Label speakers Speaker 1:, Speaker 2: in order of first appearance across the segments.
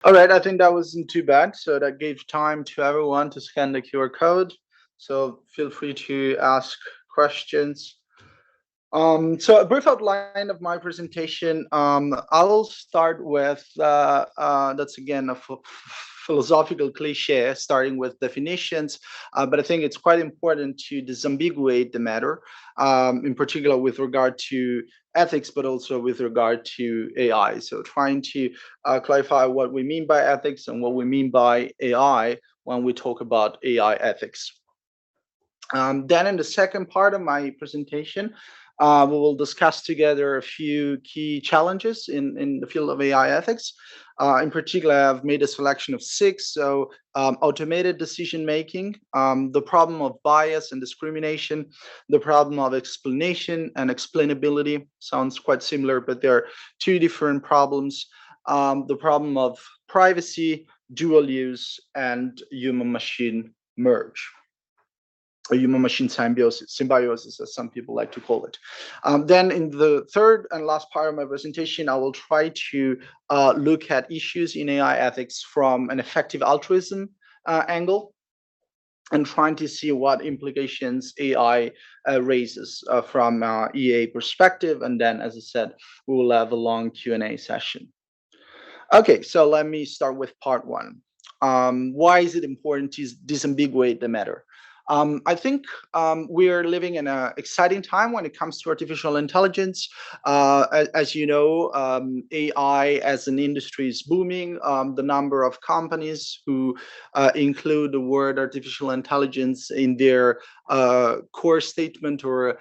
Speaker 1: All right, I think that wasn't too bad. So that gave time to everyone to scan the QR code. So feel free to ask questions. So a brief outline of my presentation. I'll start with that's again a philosophical cliche, starting with definitions. But I think it's quite important to disambiguate the matter, in particular with regard to ethics, but also with regard to AI. So trying to clarify what we mean by ethics and what we mean by AI when we talk about AI ethics. Then in the second part of my presentation, we will discuss together a few key challenges in the field of AI ethics. In particular, I've made a selection of six. So automated decision making, the problem of bias and discrimination, the problem of explanation and explainability sounds quite similar, but there are two different problems. The problem of privacy, dual use, and human machine merge, or human machine symbiosis, as some people like to call it. Then, in the third and last part of my presentation, I will try to look at issues in AI ethics from an effective altruism angle, and trying to see what implications AI raises from EA perspective. And then, as I said, we will have a long Q&A session. Okay, so let me start with part one. Why is it important to disambiguate the matter? I think we are living in an exciting time when it comes to artificial intelligence. As you know, AI as an industry is booming. The number of companies who include the word artificial intelligence in their core statement or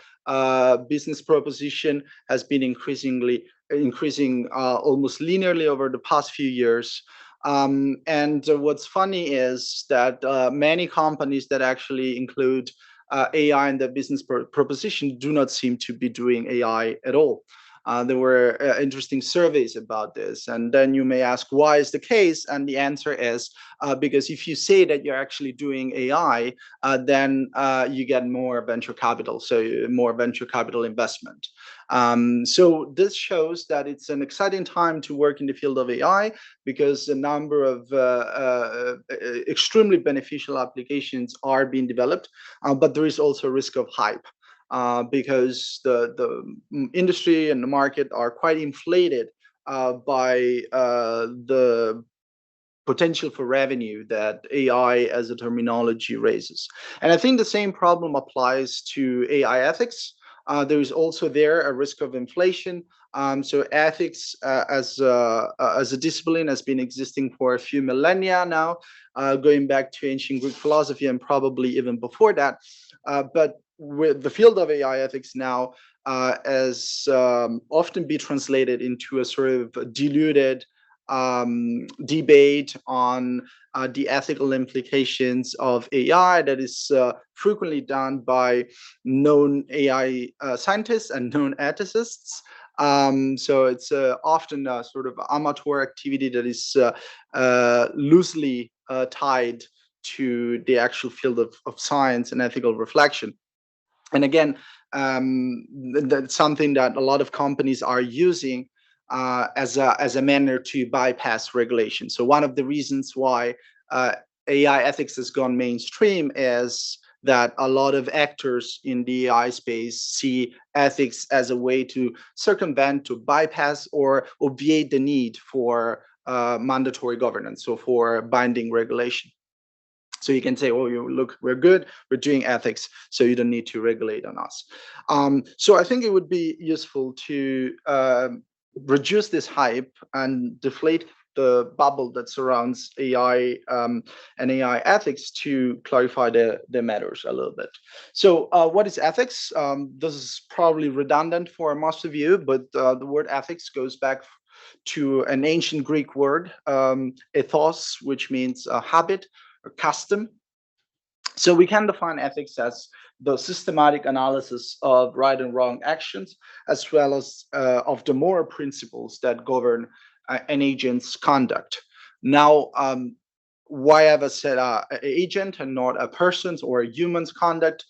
Speaker 1: business proposition has been increasing almost linearly over the past few years. And what's funny is that many companies that actually include AI in their business proposition do not seem to be doing AI at all. There were interesting surveys about this. And then you may ask, why is the case? And the answer is because if you say that you're actually doing AI, then you get more venture capital, so more venture capital investment. So this shows that it's an exciting time to work in the field of AI, because a number of extremely beneficial applications are being developed, but there is also a risk of hype. Because the industry and the market are quite inflated by the potential for revenue that AI as a terminology raises. And I think the same problem applies to AI ethics. There is also there a risk of inflation. So ethics as a discipline has been existing for a few millennia now, going back to ancient Greek philosophy and probably even before that. But with the field of AI ethics now, as often be translated into a sort of diluted debate on the ethical implications of AI that is frequently done by known AI scientists and known ethicists. So it's often a sort of amateur activity that is loosely tied to the actual field of science and ethical reflection. And again, that's something that a lot of companies are using as a manner to bypass regulation. So one of the reasons why AI ethics has gone mainstream is that a lot of actors in the AI space see ethics as a way to circumvent, to bypass, or obviate the need for mandatory governance, so for binding regulation. So you can say, oh, you look, we're good, we're doing ethics, so you don't need to regulate on us. So I think it would be useful to reduce this hype and deflate the bubble that surrounds AI and AI ethics to clarify the matters a little bit. So what is ethics? This is probably redundant for most of you, but the word ethics goes back to an ancient Greek word, ethos, which means habit or custom. So we can define ethics as the systematic analysis of right and wrong actions, as well as of the moral principles that govern an agent's conduct. Now, why have a set agent and not a person's or a human's conduct?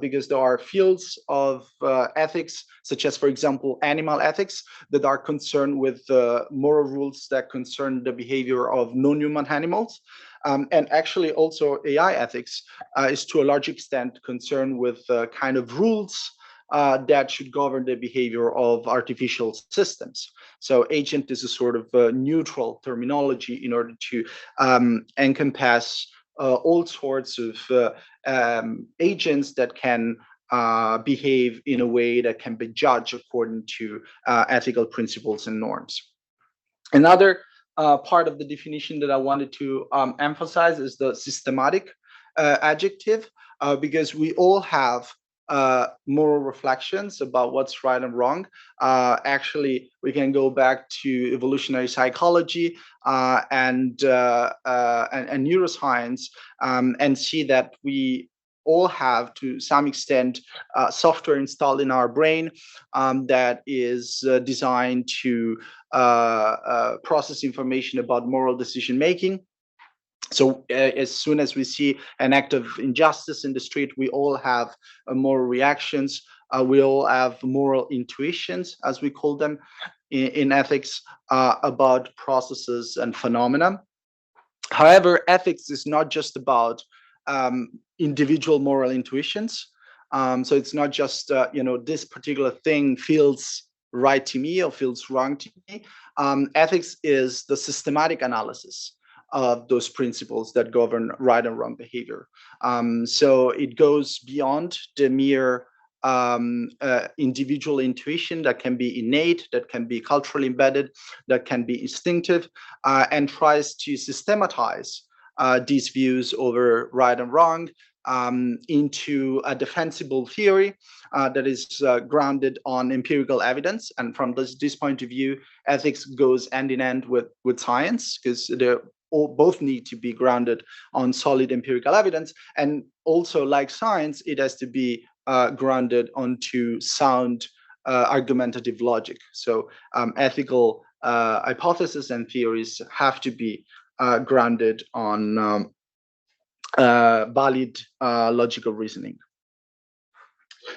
Speaker 1: Because there are fields of ethics, such as, for example, animal ethics, that are concerned with moral rules that concern the behavior of non-human animals. And actually also AI ethics is to a large extent concerned with kind of rules that should govern the behavior of artificial systems. So agent is a sort of neutral terminology in order to encompass all sorts of agents that can behave in a way that can be judged according to ethical principles and norms. Another part of the definition that I wanted to emphasize is the systematic adjective, because we all have moral reflections about what's right and wrong. Actually, we can go back to evolutionary psychology and neuroscience and see that we all have, to some extent, software installed in our brain that is designed to process information about moral decision making. So as soon as we see an act of injustice in the street, we all have moral reactions. We all have moral intuitions, as we call them in ethics, about processes and phenomena. However, ethics is not just about individual moral intuitions. So it's not just, this particular thing feels right to me or feels wrong to me. Ethics is the systematic analysis of those principles that govern right and wrong behavior. So it goes beyond the mere individual intuition that can be innate, that can be culturally embedded, that can be instinctive, and tries to systematize these views over right and wrong into a defensible theory that is grounded on empirical evidence. And from this point of view, ethics goes hand in hand with science, because they're both need to be grounded on solid empirical evidence. And also, like science, it has to be grounded onto sound argumentative logic. So ethical hypotheses and theories have to be grounded on valid logical reasoning.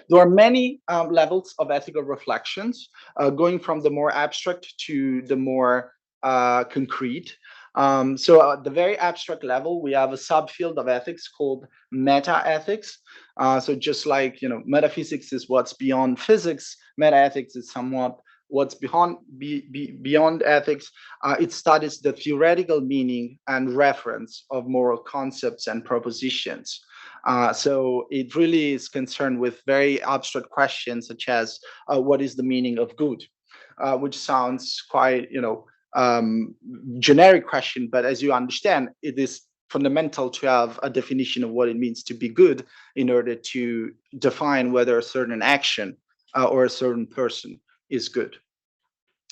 Speaker 1: There are many levels of ethical reflections, going from the more abstract to the more concrete. So at the very abstract level, we have a subfield of ethics called meta-ethics. So just like, metaphysics is what's beyond physics, meta-ethics is somewhat what's beyond ethics. It studies the theoretical meaning and reference of moral concepts and propositions. So it really is concerned with very abstract questions, such as what is the meaning of good, which sounds quite, generic question, but as you understand, it is fundamental to have a definition of what it means to be good in order to define whether a certain action or a certain person is good.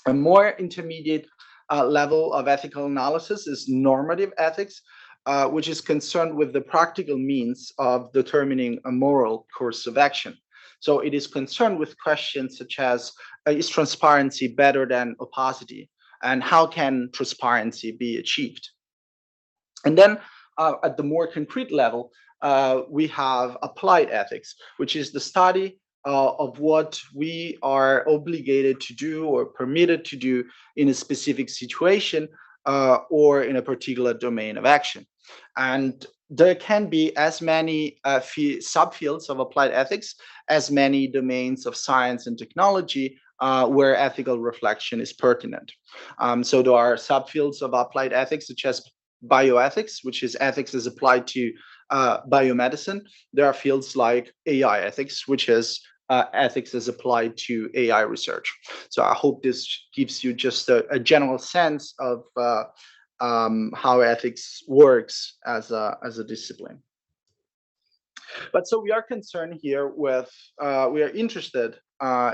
Speaker 1: A more intermediate level of ethical analysis is normative ethics, which is concerned with the practical means of determining a moral course of action. So it is concerned with questions such as, is transparency better than opacity? And how can transparency be achieved? And then at the more concrete level, we have applied ethics, which is the study of what we are obligated to do or permitted to do in a specific situation or in a particular domain of action. And there can be as many subfields of applied ethics as many domains of science and technology where ethical reflection is pertinent. So there are subfields of applied ethics, such as bioethics, which is ethics as applied to biomedicine. There are fields like AI ethics, which is ethics as applied to AI research. So I hope this gives you just a general sense of how ethics works as a discipline. But so we are concerned here with, we are interested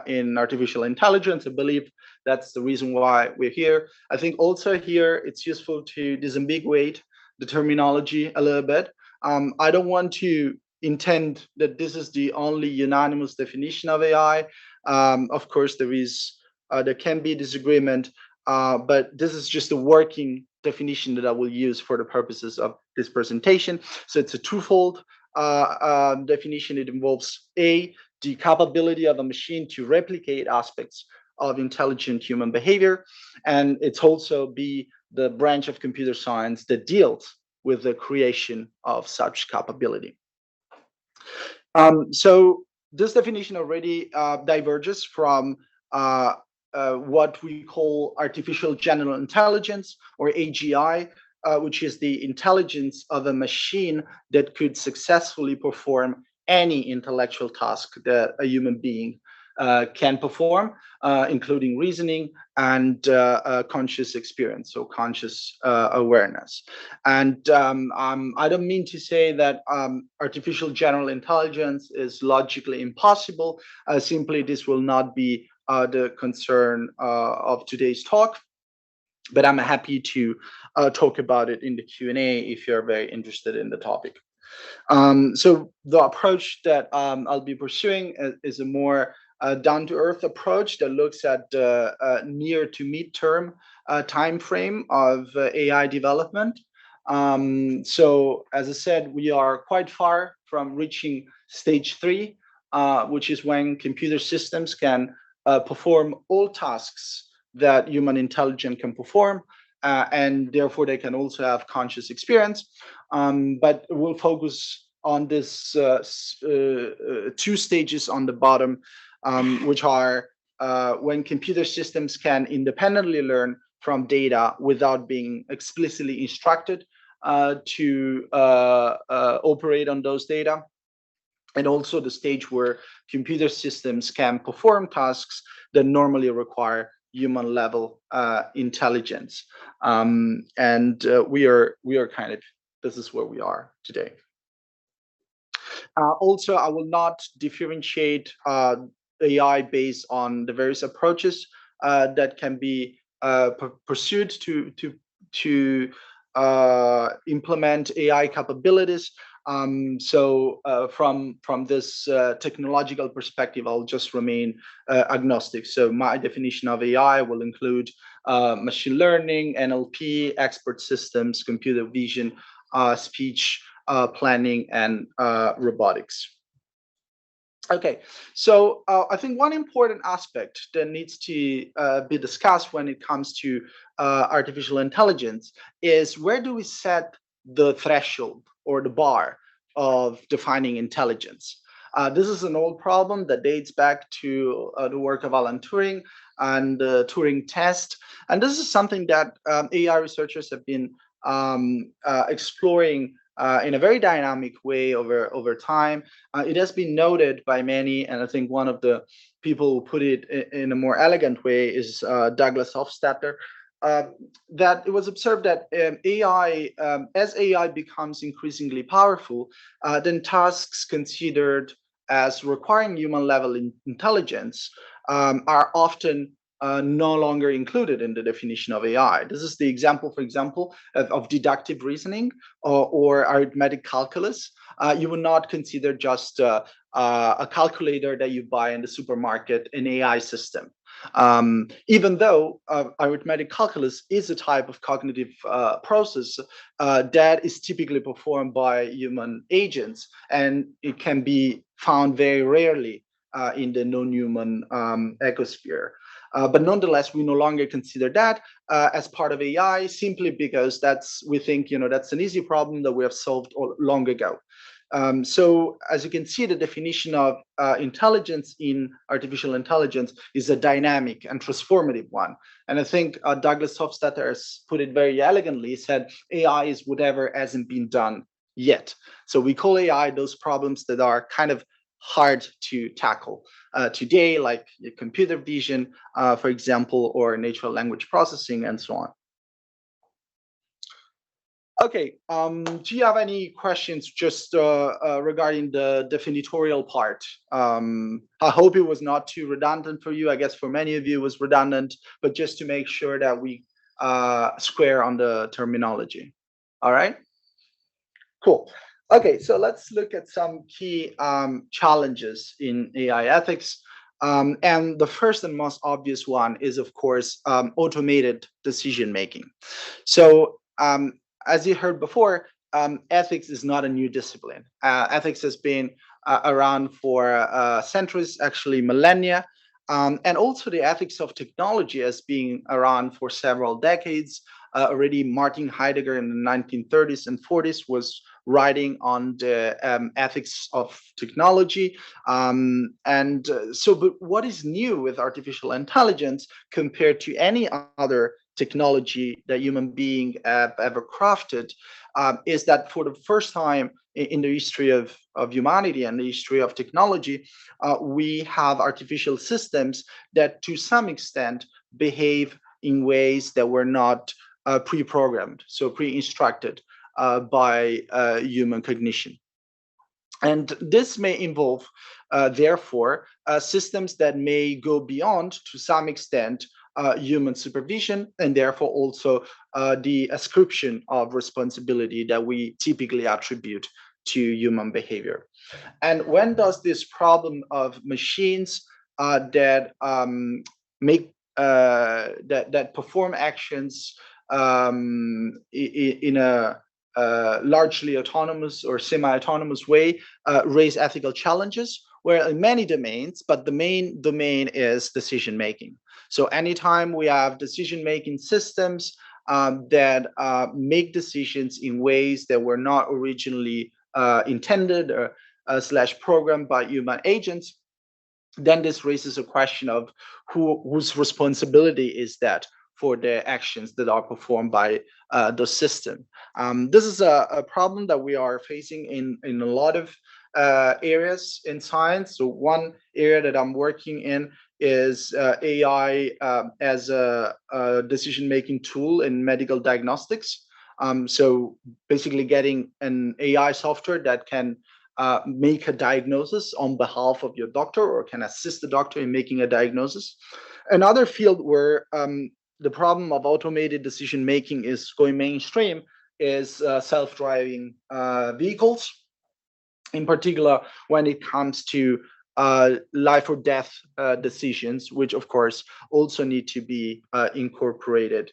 Speaker 1: in artificial intelligence. I believe that's the reason why we're here. I think also here it's useful to disambiguate the terminology a little bit. I don't want to intend that this is the only unanimous definition of AI. Of course, there can be disagreement, but this is just a working definition that I will use for the purposes of this presentation. So it's a twofold definition. It involves A, the capability of a machine to replicate aspects of intelligent human behavior. And it's also B, the branch of computer science that deals with the creation of such capability. So this definition already diverges from what we call artificial general intelligence, or AGI, which is the intelligence of a machine that could successfully perform any intellectual task that a human being can perform, including reasoning and conscious experience, so conscious awareness. And I don't mean to say that artificial general intelligence is logically impossible. Simply, this will not be the concern of today's talk, but I'm happy to talk about it in the Q&A if you're very interested in the topic. So the approach that I'll be pursuing is a more down-to-earth approach that looks at the near to mid-term time frame of AI development. So as I said, we are quite far from reaching stage 3, which is when computer systems can perform all tasks that human intelligence can perform, and therefore they can also have conscious experience. But we'll focus on this 2 stages on the bottom, which are when computer systems can independently learn from data without being explicitly instructed to operate on those data. And also the stage where computer systems can perform tasks that normally require human level intelligence. And we are kind of, this is where we are today. Also, I will not differentiate AI based on the various approaches that can be pursued to implement AI capabilities. So from this technological perspective, I'll just remain agnostic. So my definition of AI will include machine learning, NLP, expert systems, computer vision, speech planning, and robotics. Okay, so I think one important aspect that needs to be discussed when it comes to artificial intelligence is, where do we set the threshold or the bar of defining intelligence? This is an old problem that dates back to the work of Alan Turing and the Turing test. And this is something that AI researchers have been exploring in a very dynamic way over time. It has been noted by many, and I think one of the people who put it in a more elegant way is Douglas Hofstadter, that it was observed that AI, as AI becomes increasingly powerful, then tasks considered as requiring human level intelligence are often no longer included in the definition of AI. This is the example, for example, of deductive reasoning or arithmetic calculus. You would not consider just a calculator that you buy in the supermarket an AI system. Even though arithmetic calculus is a type of cognitive process that is typically performed by human agents, and it can be found very rarely in the non-human ecosphere. But nonetheless, we no longer consider that as part of AI, simply because we think that's an easy problem that we have solved long ago. So as you can see, the definition of intelligence in artificial intelligence is a dynamic and transformative one. And I think Douglas Hofstadter has put it very elegantly. He said, AI is whatever hasn't been done yet. So we call AI those problems that are kind of hard to tackle today, like computer vision, for example, or natural language processing, and so on. Okay, do you have any questions just regarding the definitorial part? I hope it was not too redundant for you. I guess for many of you it was redundant, but just to make sure that we square on the terminology. All right, cool. Okay, so let's look at some key challenges in AI ethics. And the first and most obvious one is, of course, automated decision making. So, as you heard before, ethics is not a new discipline. Ethics has been around for centuries, actually millennia. And also the ethics of technology has been around for several decades. Already Martin Heidegger in the 1930s and 40s was writing on the ethics of technology. But what is new with artificial intelligence compared to any other technology that human being ever crafted is that for the first time in the history of humanity and the history of technology, we have artificial systems that to some extent behave in ways that were not pre-programmed, so pre-instructed by human cognition. And this may involve, therefore, systems that may go beyond, to some extent, human supervision, and therefore also the ascription of responsibility that we typically attribute to human behavior. And when does this problem of machines that make that perform actions in a largely autonomous or semi-autonomous way raise ethical challenges? Well, in many domains, but the main domain is decision making. So anytime we have decision making systems that make decisions in ways that were not originally intended or slash programmed by human agents, then this raises a question of whose responsibility is that for the actions that are performed by the system. This is a problem that we are facing in a lot of areas in science. So one area that I'm working in is AI as a decision-making tool in medical diagnostics. So basically getting an AI software that can make a diagnosis on behalf of your doctor or can assist the doctor in making a diagnosis. Another field where the problem of automated decision making is going mainstream is self-driving vehicles, in particular when it comes to life or death decisions, which of course also need to be incorporated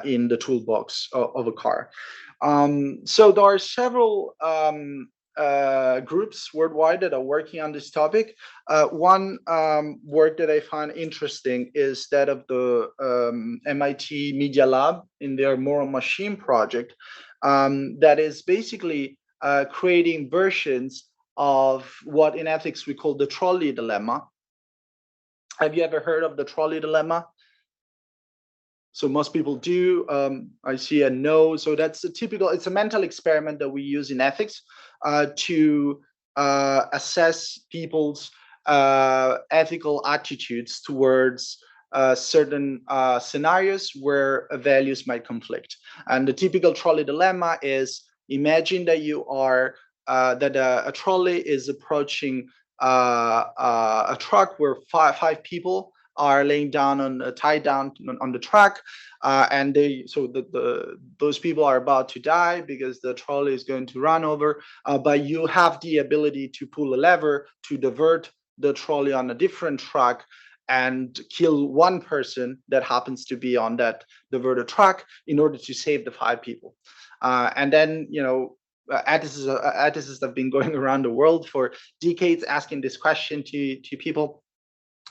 Speaker 1: in the toolbox of a car. So there are several groups worldwide that are working on this topic. One work that I find interesting is that of the MIT Media Lab in their Moral Machine project, that is basically creating versions of what in ethics we call the trolley dilemma. Have you ever heard of the trolley dilemma? So most people do. I see a no. So that's a typical, it's a mental experiment that we use in ethics to assess people's ethical attitudes towards certain scenarios where values might conflict. And the typical trolley dilemma is, imagine that you are, that a trolley is approaching a truck where five people are laying down tied down on the track, and those people are about to die because the trolley is going to run over. But you have the ability to pull a lever to divert the trolley on a different track and kill one person that happens to be on that diverted track in order to save the five people. And then ethicists have been going around the world for decades asking this question to people.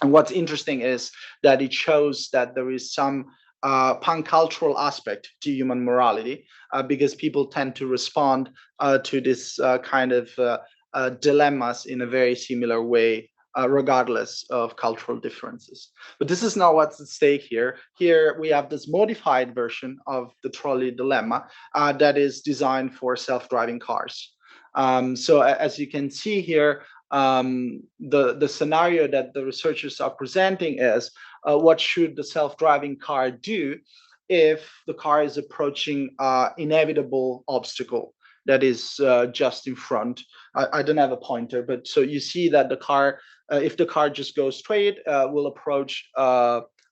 Speaker 1: And what's interesting is that it shows that there is some pan-cultural aspect to human morality, because people tend to respond to this kind of dilemmas in a very similar way, regardless of cultural differences. But this is not what's at stake here. Here we have this modified version of the trolley dilemma that is designed for self-driving cars. So as you can see here, the scenario that the researchers are presenting is what should the self-driving car do if the car is approaching inevitable obstacle that is just in front. I don't have a pointer, but so you see that the car, if the car just goes straight, will approach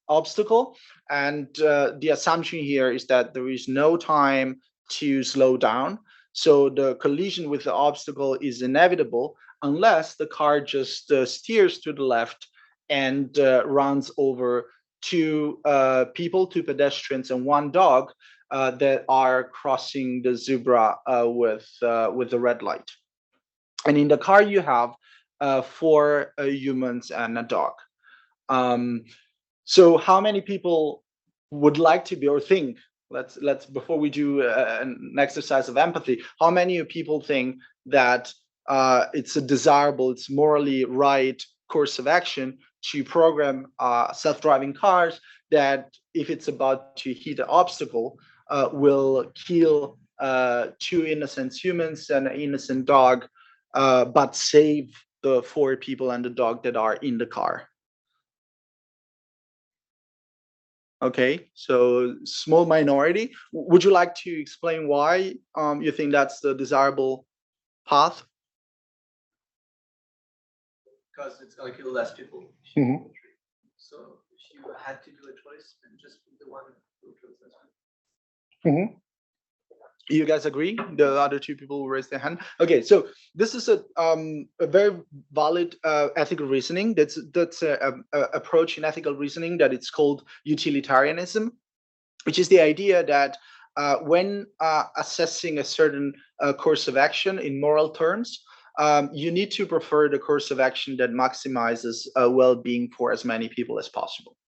Speaker 1: obstacle. And the assumption here is that there is no time to slow down. So the collision with the obstacle is inevitable unless the car just steers to the left and runs over two people, two pedestrians, and one dog that are crossing the zebra with the red light. And in the car, you have four humans and a dog. So how many people would like to be or think, let's before we do an exercise of empathy, how many people think that it's a desirable, it's morally right course of action to program self-driving cars that if it's about to hit an obstacle will kill two innocent humans and an innocent dog, but save the four people and the dog that are in the car? Okay, so small minority. Would you like to explain why you think that's the desirable path?
Speaker 2: Because it's going to kill less people.
Speaker 1: Mhm.
Speaker 2: So if you had to do a choice, then just pick the one who kills less people.
Speaker 1: Mhm. You guys agree? The other two people will raise their hand. Okay, so this is a very valid ethical reasoning. That's a approach in ethical reasoning that it's called utilitarianism, which is the idea that when assessing a certain course of action in moral terms, you need to prefer the course of action that maximizes well-being for as many people as possible,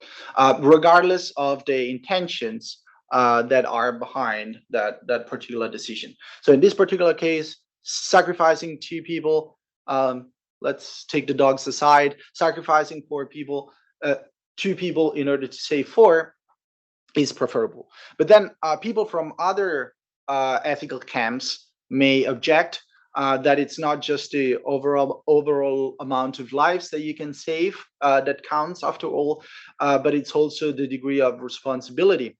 Speaker 1: regardless of the intentions that are behind that particular decision. So in this particular case, sacrificing two people, let's take the dogs aside, sacrificing two people in order to save four is preferable. But then people from other ethical camps may object that it's not just the overall amount of lives that you can save that counts after all, but it's also the degree of responsibility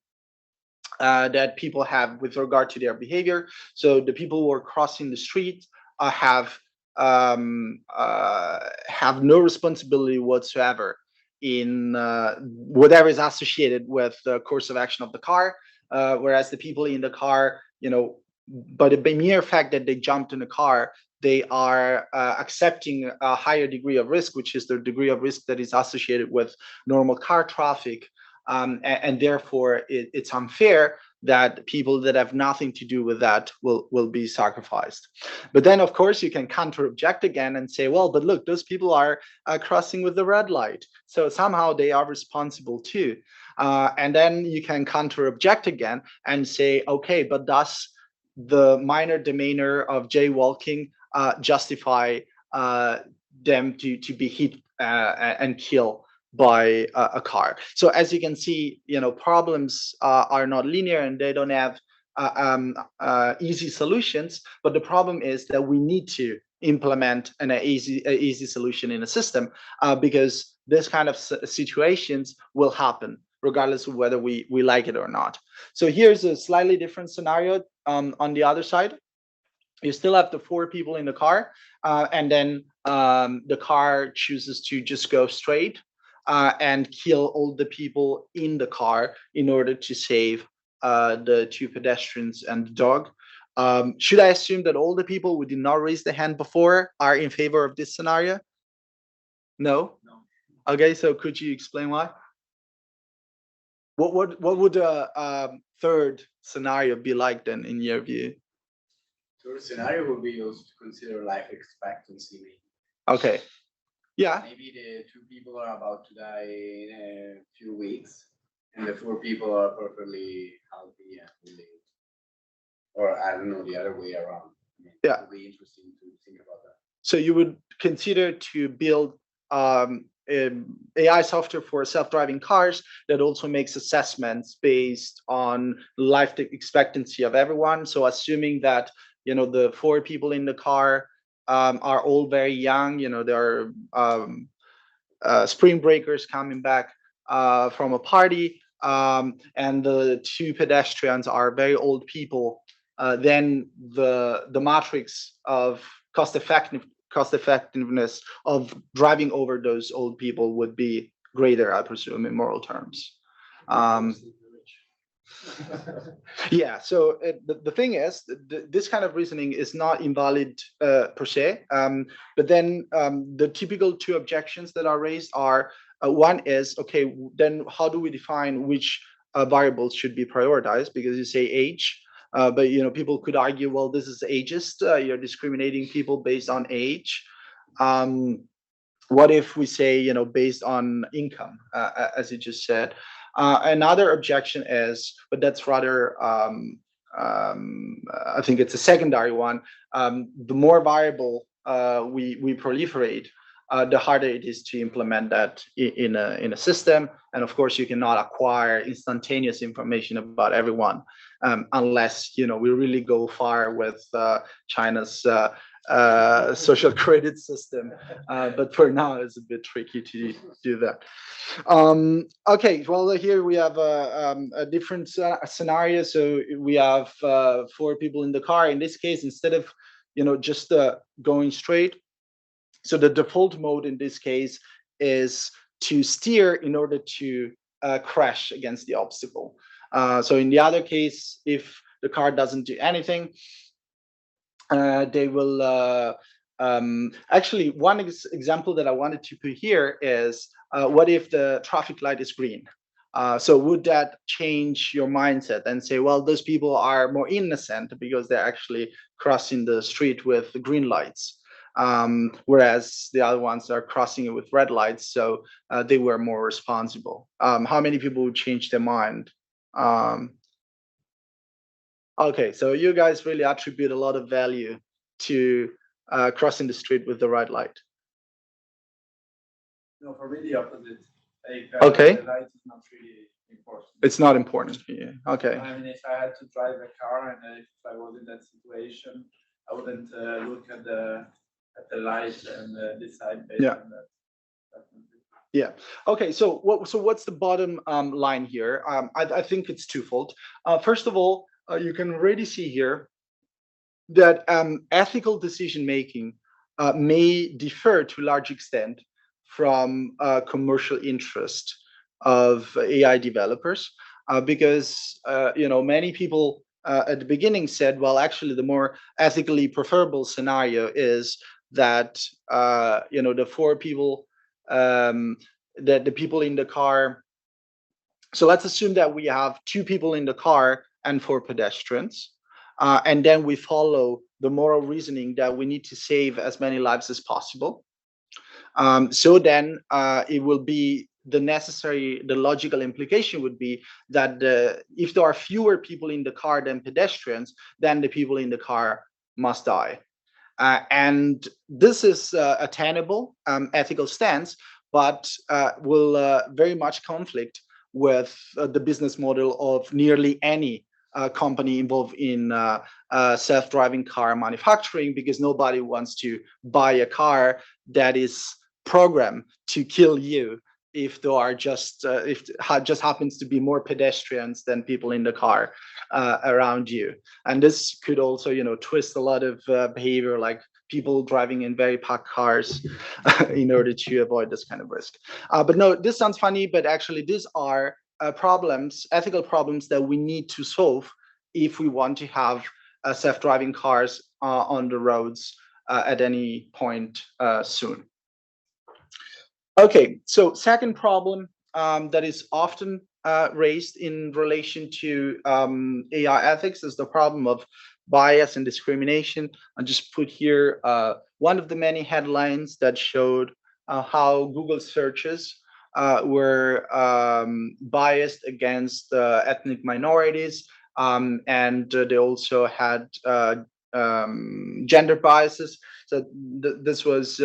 Speaker 1: that people have with regard to their behavior. So the people who are crossing the street have no responsibility whatsoever in whatever is associated with the course of action of the car, whereas the people in the car, by the mere fact that they jumped in the car, they are accepting a higher degree of risk, which is the degree of risk that is associated with normal car traffic. And therefore, it's unfair that people that have nothing to do with that will be sacrificed. But then, of course, you can counter object again and say, well, but look, those people are crossing with the red light, so somehow they are responsible too. And then you can counter object again and say, okay, but does the minor demeanor of jaywalking justify them to be hit and killed by a car? So as you can see, problems are not linear and they don't have easy solutions. But the problem is that we need to implement an easy solution in a system because this kind of situations will happen regardless of whether we like it or not. So here's a slightly different scenario on the other side. You still have the four people in the car, and then the car chooses to just go straight and kill all the people in the car in order to save the two pedestrians and the dog. Should I assume that all the people who did not raise their hand before are in favor of this scenario? No?
Speaker 2: No.
Speaker 1: Okay, so could you explain why? What would a third scenario be like then, in your view?
Speaker 2: Third scenario would be also to consider life expectancy.
Speaker 1: Okay. Yeah.
Speaker 2: Maybe the two people are about to die in a few weeks, and the four people are perfectly healthy and related. Or I don't know, the other way around.
Speaker 1: Yeah.
Speaker 2: It would be interesting to think about that.
Speaker 1: So you would consider to build AI software for self-driving cars that also makes assessments based on life expectancy of everyone. So assuming that the four people in the car are all very young, there are spring breakers coming back from a party, and the two pedestrians are very old people, then the matrix of cost effectiveness of driving over those old people would be greater, I presume, in moral terms. Yeah, so the thing is, this kind of reasoning is not invalid per se, but then the typical two objections that are raised are One is, okay, then how do we define which variables should be prioritized? Because you say age, but people could argue, well, this is ageist. You're discriminating people based on age. What if we say, based on income, as you just said? Another objection is, but that's rather, I think it's a secondary one. The more variable we proliferate, the harder it is to implement that in a system. And of course, you cannot acquire instantaneous information about everyone unless we really go far with China's social credit system. But for now, it's a bit tricky to do that. Okay, well, here we have a different scenario. So we have 4 people in the car. In this case, instead of just going straight, so the default mode in this case is to steer in order to crash against the obstacle. So in the other case, if the car doesn't do anything, they will actually, one example that I wanted to put here is what if the traffic light is green? So would that change your mindset and say, well, those people are more innocent because they're actually crossing the street with the green lights, whereas the other ones are crossing it with red lights, so they were more responsible. How many people would change their mind? Okay, so you guys really attribute a lot of value to crossing the street with the red light.
Speaker 3: No, for me the opposite.
Speaker 1: Okay.
Speaker 3: The light is not really important.
Speaker 1: It's not important for you. Okay.
Speaker 3: I mean, if I had to drive a car and if I was in that situation, I wouldn't look at the light and decide based on that.
Speaker 1: Yeah. Okay. So what's the bottom line here? I think it's twofold. First of all, you can already see here that ethical decision making may differ to a large extent from commercial interest of AI developers, because many people at the beginning said, well, actually, the more ethically preferable scenario is that the 4 people, that the people in the car. So let's assume that we have 2 people in the car and 4 pedestrians. And then we follow the moral reasoning that we need to save as many lives as possible. So then it will be the logical implication would be that if there are fewer people in the car than pedestrians, then the people in the car must die. And this is a tenable ethical stance, but will very much conflict with the business model of nearly any company involved in self-driving car manufacturing, because nobody wants to buy a car that is programmed to kill you if there are just happens to be more pedestrians than people in the car around you. And this could also twist a lot of behavior, like people driving in very packed cars in order to avoid this kind of risk. But no, this sounds funny, but actually these are problems, ethical problems that we need to solve if we want to have self-driving cars on the roads at any point soon. Okay, so second problem that is often raised in relation to AI ethics is the problem of bias and discrimination. I just put here one of the many headlines that showed how Google searches were biased against ethnic minorities, and they also had gender biases. So this was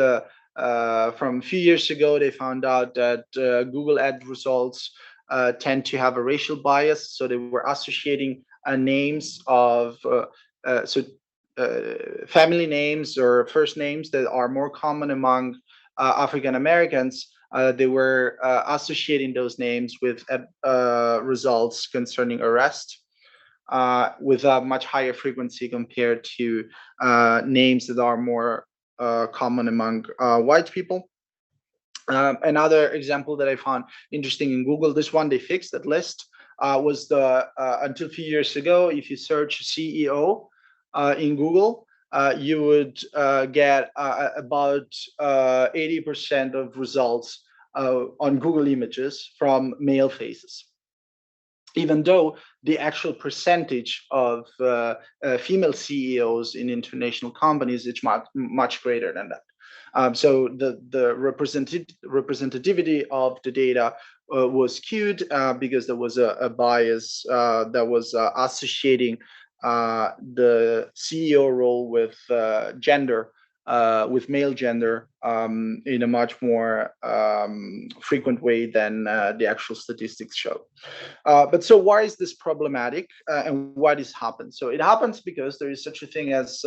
Speaker 1: from a few years ago. They found out that Google ad results tend to have a racial bias, so they were associating names of family names or first names that are more common among African Americans. They were associating those names with results concerning arrest with a much higher frequency compared to names that are more common among white people. Another example that I found interesting in Google, this one they fixed at list, was the until a few years ago, if you search CEO in Google, you would get about 80% of results on Google Images from male faces, even though the actual percentage of female CEOs in international companies is much greater than that. So the representativity of the data was skewed because there was a bias that was associating the CEO role with gender, with male gender, in a much more frequent way than the actual statistics show. But so why is this problematic, and why this happens? So it happens because there is such a thing as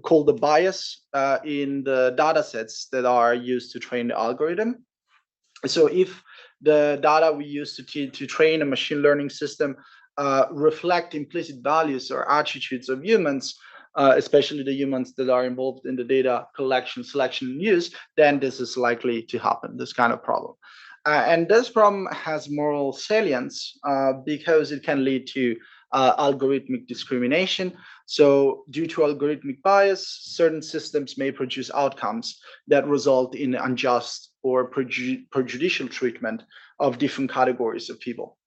Speaker 1: called the bias in the data sets that are used to train the algorithm. So if the data we use to train a machine learning system reflect implicit values or attitudes of humans, especially the humans that are involved in the data collection, selection, and use, then this is likely to happen, this kind of problem. And this problem has moral salience because it can lead to algorithmic discrimination. So due to algorithmic bias, certain systems may produce outcomes that result in unjust or prejudicial treatment of different categories of people.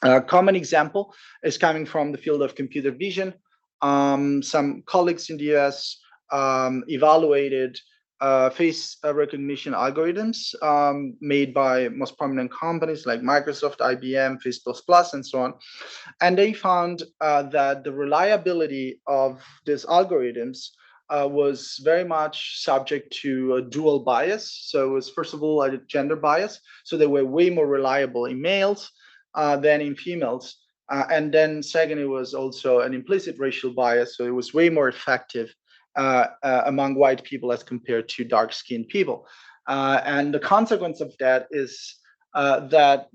Speaker 1: A common example is coming from the field of computer vision. Some colleagues in the US evaluated face recognition algorithms made by most prominent companies like Microsoft, IBM, Face++, and so on. And they found that the reliability of these algorithms was very much subject to a dual bias. So it was, first of all, a gender bias. So they were way more reliable in males than in females. And then second, it was also an implicit racial bias. So it was way more effective among white people as compared to dark-skinned people. And the consequence of that is that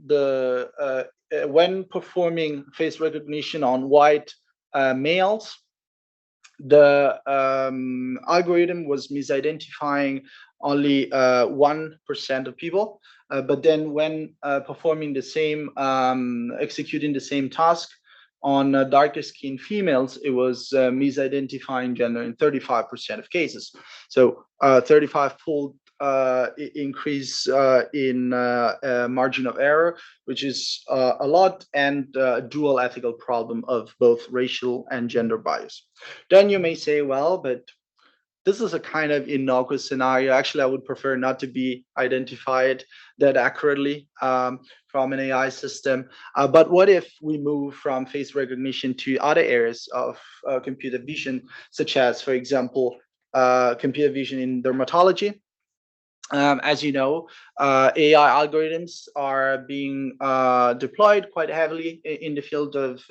Speaker 1: when performing face recognition on white males, the algorithm was misidentifying only 1% of people. But then when performing the same, executing the same task on darker skinned females, it was misidentifying gender in 35% of cases. So 35-fold increase in margin of error, which is a lot, and a dual ethical problem of both racial and gender bias. Then you may say, well, but this is a kind of innocuous scenario. Actually, I would prefer not to be identified that accurately from an AI system. But what if we move from face recognition to other areas of computer vision, such as, for example, computer vision in dermatology? As you know, AI algorithms are being deployed quite heavily in the field of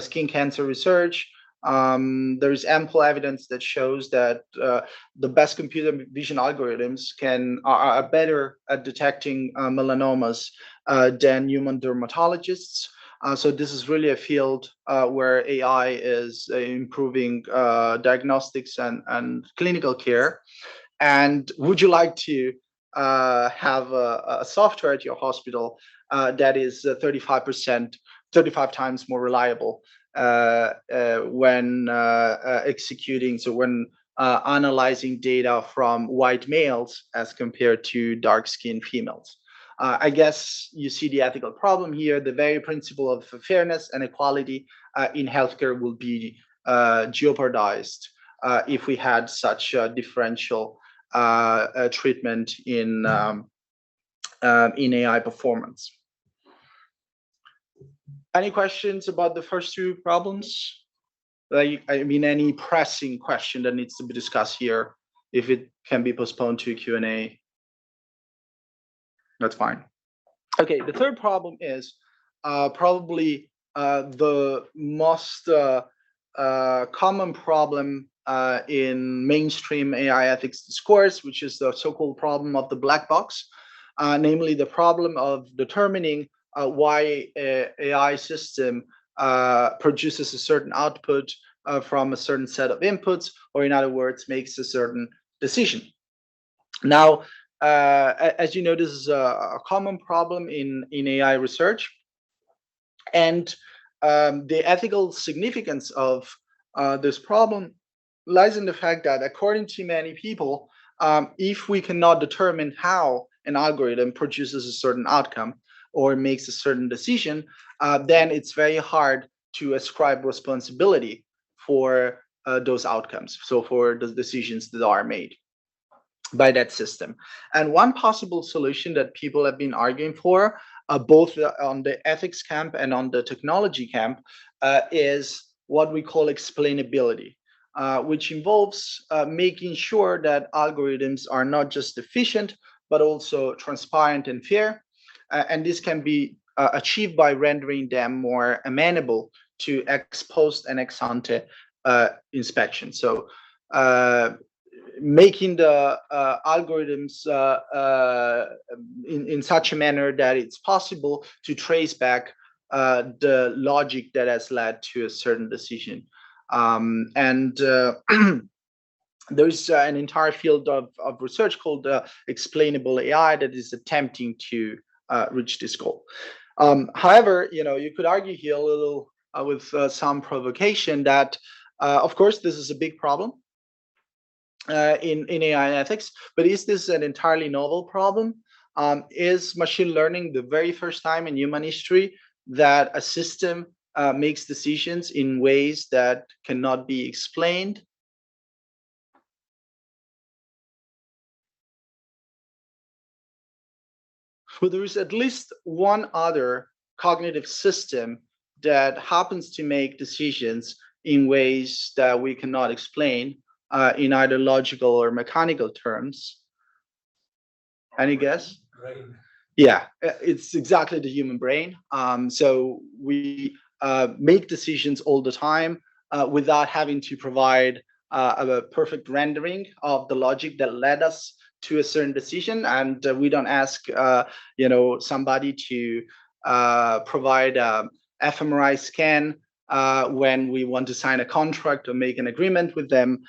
Speaker 1: skin cancer research. There is ample evidence that shows that the best computer vision algorithms are better at detecting melanomas than human dermatologists. So this is really a field where AI is improving diagnostics and clinical care. And would you like to have a software at your hospital that is 35 times more reliable when executing, so when analyzing data from white males as compared to dark-skinned females? I guess you see the ethical problem here. The very principle of fairness and equality in healthcare will be jeopardized if we had such a differential treatment in AI performance. Any questions about the first two problems? I mean, any pressing question that needs to be discussed here? If it can be postponed to Q&A, that's fine. Okay, the third problem is probably the most common problem in mainstream AI ethics discourse, which is the so-called problem of the black box, namely the problem of determining why an AI system produces a certain output from a certain set of inputs, or in other words, makes a certain decision. Now, as you know, this is a common problem in AI research, and the ethical significance of this problem lies in the fact that, according to many people, if we cannot determine how an algorithm produces a certain outcome or makes a certain decision, then it's very hard to ascribe responsibility for those outcomes. So for the decisions that are made by that system. And one possible solution that people have been arguing for, both on the ethics camp and on the technology camp, is what we call explainability, which involves making sure that algorithms are not just efficient, but also transparent and fair. And this can be achieved by rendering them more amenable to ex post and ex ante inspection. So making the algorithms in such a manner that it's possible to trace back the logic that has led to a certain decision. And there's an entire field of research called explainable AI that is attempting to reach this goal. However, you could argue here a little with some provocation that, of course, this is a big problem in AI ethics, but is this an entirely novel problem? Is machine learning the very first time in human history that a system makes decisions in ways that cannot be explained? Well, there is at least one other cognitive system that happens to make decisions in ways that we cannot explain in either logical or mechanical terms. Any guess?
Speaker 3: Brain.
Speaker 1: Yeah, it's exactly the human brain. So we make decisions all the time without having to provide a perfect rendering of the logic that led us to a certain decision, and we don't ask somebody to provide a fMRI scan when we want to sign a contract or make an agreement with them.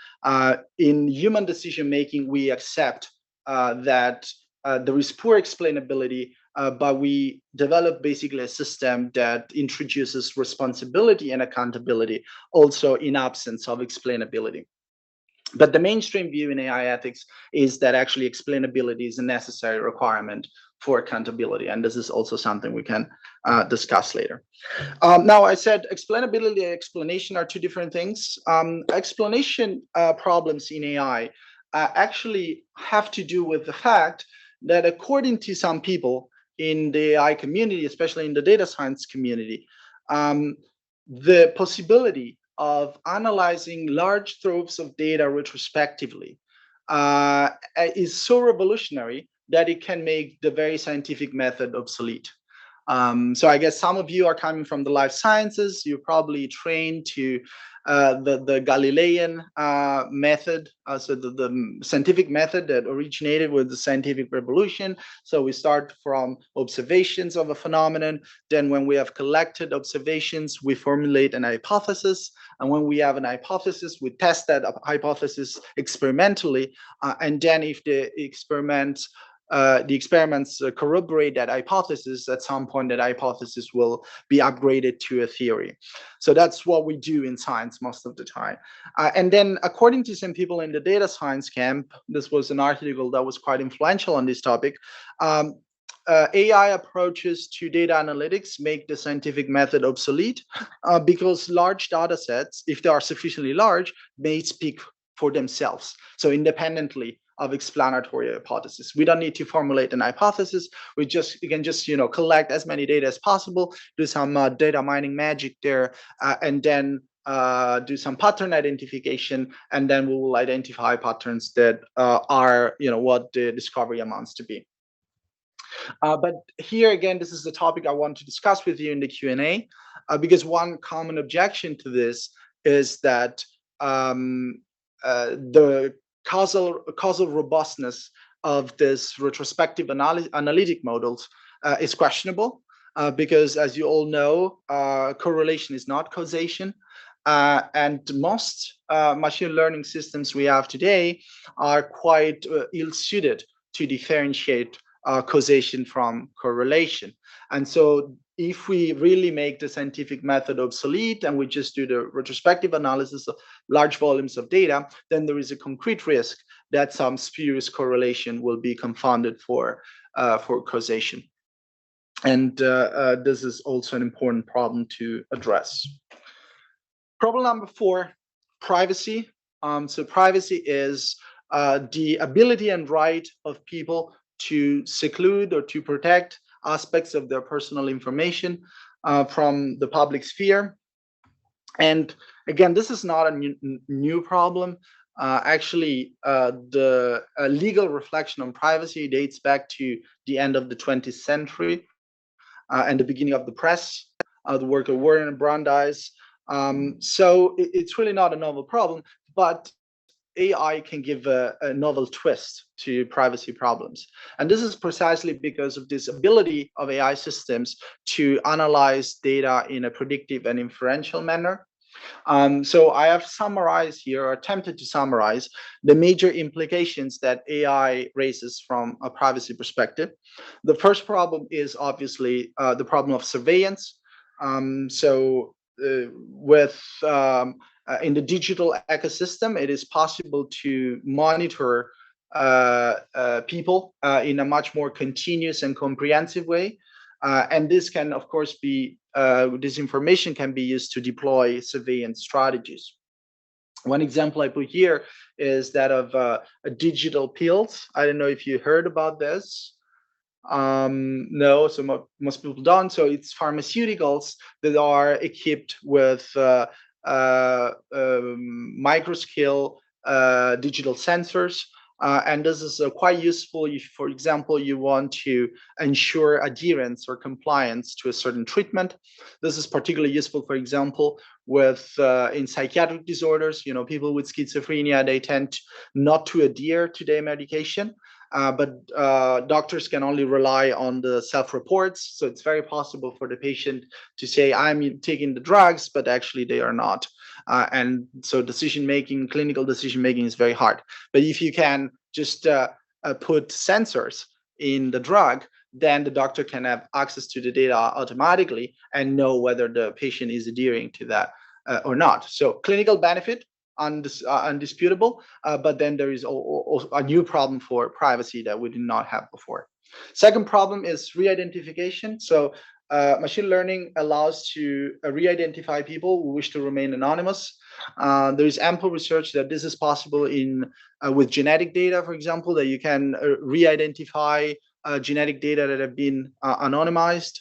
Speaker 1: In human decision making, we accept that there is poor explainability, but we develop basically a system that introduces responsibility and accountability also in absence of explainability. But the mainstream view in AI ethics is that actually explainability is a necessary requirement for accountability. And this is also something we can discuss later. Now, I said explainability and explanation are two different things. Explanation problems in AI actually have to do with the fact that according to some people in the AI community, especially in the data science community, the possibility of analyzing large troves of data retrospectively is so revolutionary that it can make the very scientific method obsolete. So I guess some of you are coming from the life sciences. You're probably trained to the Galilean method, so the scientific method that originated with the scientific revolution. So we start from observations of a phenomenon. Then when we have collected observations, we formulate an hypothesis. And when we have an hypothesis, we test that hypothesis experimentally. And then if the experiments corroborate that hypothesis, at some point that hypothesis will be upgraded to a theory. So that's what we do in science most of the time. And then according to some people in the data science camp, this was an article that was quite influential on this topic, AI approaches to data analytics make the scientific method obsolete because large data sets, if they are sufficiently large, may speak for themselves. So independently of explanatory hypothesis. We don't need to formulate an hypothesis. We can just collect as many data as possible, do some data mining magic there, and then do some pattern identification, and then we will identify patterns that are what the discovery amounts to be. But here again, this is the topic I want to discuss with you in the Q&A, because one common objection to this is that the causal robustness of this retrospective analytic models is questionable because, as you all know, correlation is not causation. And most machine learning systems we have today are quite ill-suited to differentiate causation from correlation. And so if we really make the scientific method obsolete and we just do the retrospective analysis of large volumes of data, then there is a concrete risk that some spurious correlation will be confounded for for causation. And this is also an important problem to address. Problem number 4, privacy. So privacy is the ability and right of people to seclude or to protect aspects of their personal information from the public sphere. And again, this is not a new problem. Actually, the legal reflection on privacy dates back to the end of the 20th century and the beginning of the press, the work of Warren Brandeis. So it's really not a novel problem, but AI can give a novel twist to privacy problems. And this is precisely because of this ability of AI systems to analyze data in a predictive and inferential manner. So I have summarized here, or attempted to summarize, the major implications that AI raises from a privacy perspective. The first problem is obviously the problem of surveillance. In the digital ecosystem, it is possible to monitor people in a much more continuous and comprehensive way. And this can, of course, be this information can be used to deploy surveillance strategies. One example I put here is that of digital pills. I don't know if you heard about this. No, so most people don't. So it's pharmaceuticals that are equipped with microscale digital sensors. And this is quite useful if, for example, you want to ensure adherence or compliance to a certain treatment. This is particularly useful, for example, with in psychiatric disorders. You know, people with schizophrenia, they tend not to adhere to their medication. But doctors can only rely on the self-reports. So it's very possible for the patient to say, I'm taking the drugs, but actually they are not. And so clinical decision-making is very hard. But if you can just put sensors in the drug, then the doctor can have access to the data automatically and know whether the patient is adhering to that or not. So clinical benefit, undisputable, but then there is a new problem for privacy that we did not have before. Second problem is re-identification. So machine learning allows to re-identify people who wish to remain anonymous. There is ample research that this is possible with genetic data, for example, that you can re-identify genetic data that have been anonymized.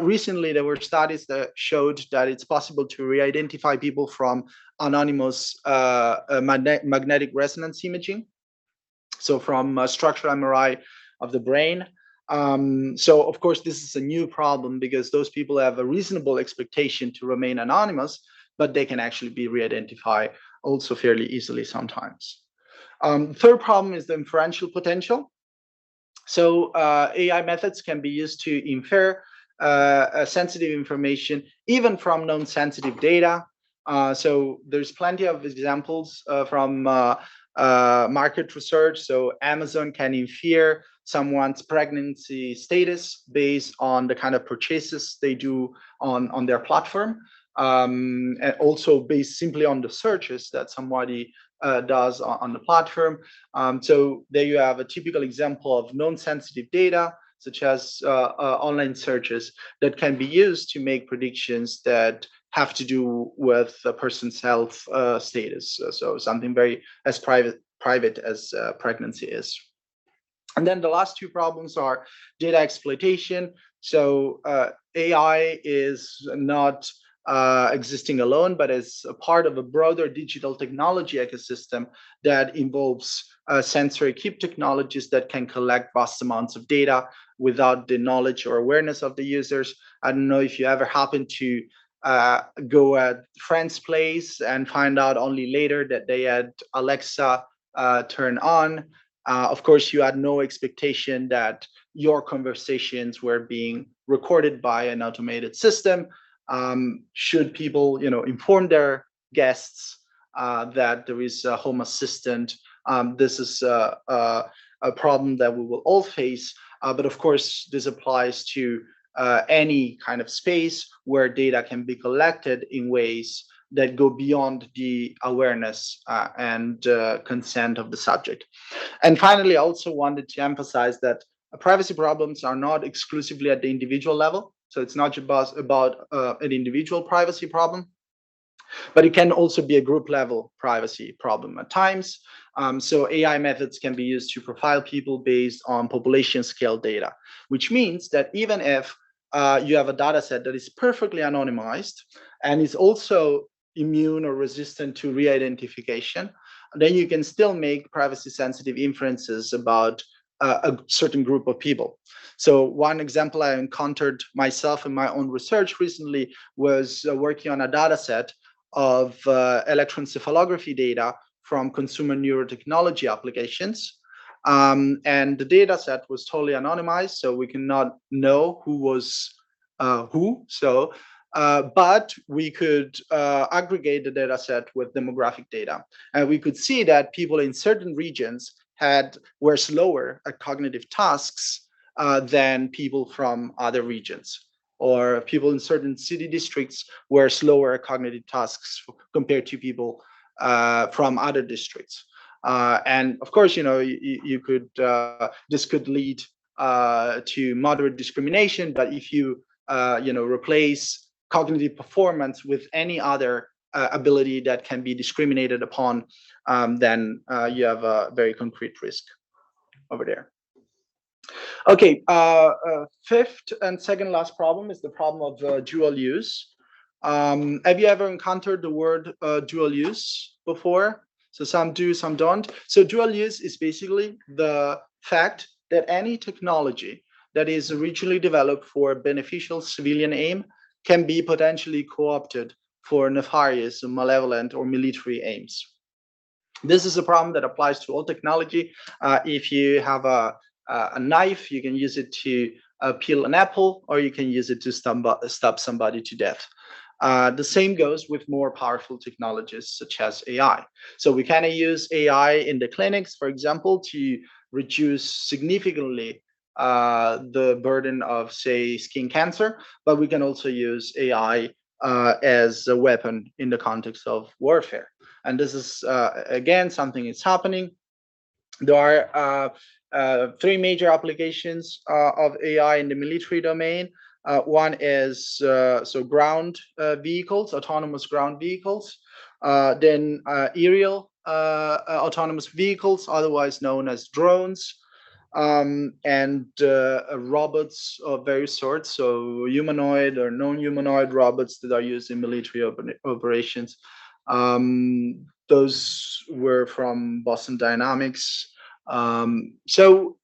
Speaker 1: Recently, there were studies that showed that it's possible to re-identify people from anonymous magnetic resonance imaging, so from structural MRI of the brain. So, of course, this is a new problem because those people have a reasonable expectation to remain anonymous, but they can actually be re-identified also fairly easily sometimes. Third problem is the inferential potential. So AI methods can be used to infer sensitive information, even from non-sensitive data. So there's plenty of examples from market research. So Amazon can infer someone's pregnancy status based on the kind of purchases they do on their platform, and also based simply on the searches that somebody does on the platform. So there you have a typical example of non-sensitive data, such as online searches that can be used to make predictions that have to do with a person's health status. So something very as private as pregnancy is. And then the last two problems are data exploitation. So AI is not existing alone, but as a part of a broader digital technology ecosystem that involves sensor-equipped technologies that can collect vast amounts of data without the knowledge or awareness of the users. I don't know if you ever happen to go at a friend's place and find out only later that they had Alexa turn on. Of course, you had no expectation that your conversations were being recorded by an automated system. Should people, inform their guests that there is a home assistant? This is a problem that we will all face. But of course, this applies to any kind of space where data can be collected in ways that go beyond the awareness and consent of the subject. And finally, I also wanted to emphasize that privacy problems are not exclusively at the individual level. So it's not just about an individual privacy problem, but it can also be a group level privacy problem at times. So AI methods can be used to profile people based on population scale data, which means that even if you have a data set that is perfectly anonymized and is also immune or resistant to re-identification, then you can still make privacy sensitive inferences about a certain group of people. So one example I encountered myself in my own research recently was working on a data set of electroencephalography data from consumer neurotechnology applications. And the data set was totally anonymized, so we cannot know who was who. So, but we could aggregate the data set with demographic data. And we could see that people in certain regions were slower at cognitive tasks than people from other regions, or people in certain city districts were slower at cognitive tasks compared to people from other districts. And of course, you could this could lead to moderate discrimination. But if you replace cognitive performance with any other ability that can be discriminated upon, then you have a very concrete risk over there. Okay, fifth and second last problem is the problem of dual use. Have you ever encountered the word dual use before? So some do, some don't. So dual use is basically the fact that any technology that is originally developed for beneficial civilian aim can be potentially co-opted for nefarious, malevolent, or military aims. This is a problem that applies to all technology. If you have a knife, you can use it to peel an apple, or you can use it to stab somebody to death. The same goes with more powerful technologies such as AI. So we kind of use AI in the clinics, for example, to reduce significantly the burden of, say, skin cancer, but we can also use AI as a weapon in the context of warfare. And this is, again, something that's happening. There are three major applications of AI in the military domain. One is ground vehicles, autonomous ground vehicles, then aerial autonomous vehicles, otherwise known as drones, and robots of various sorts, so humanoid or non-humanoid robots that are used in military operations. Those were from Boston Dynamics. So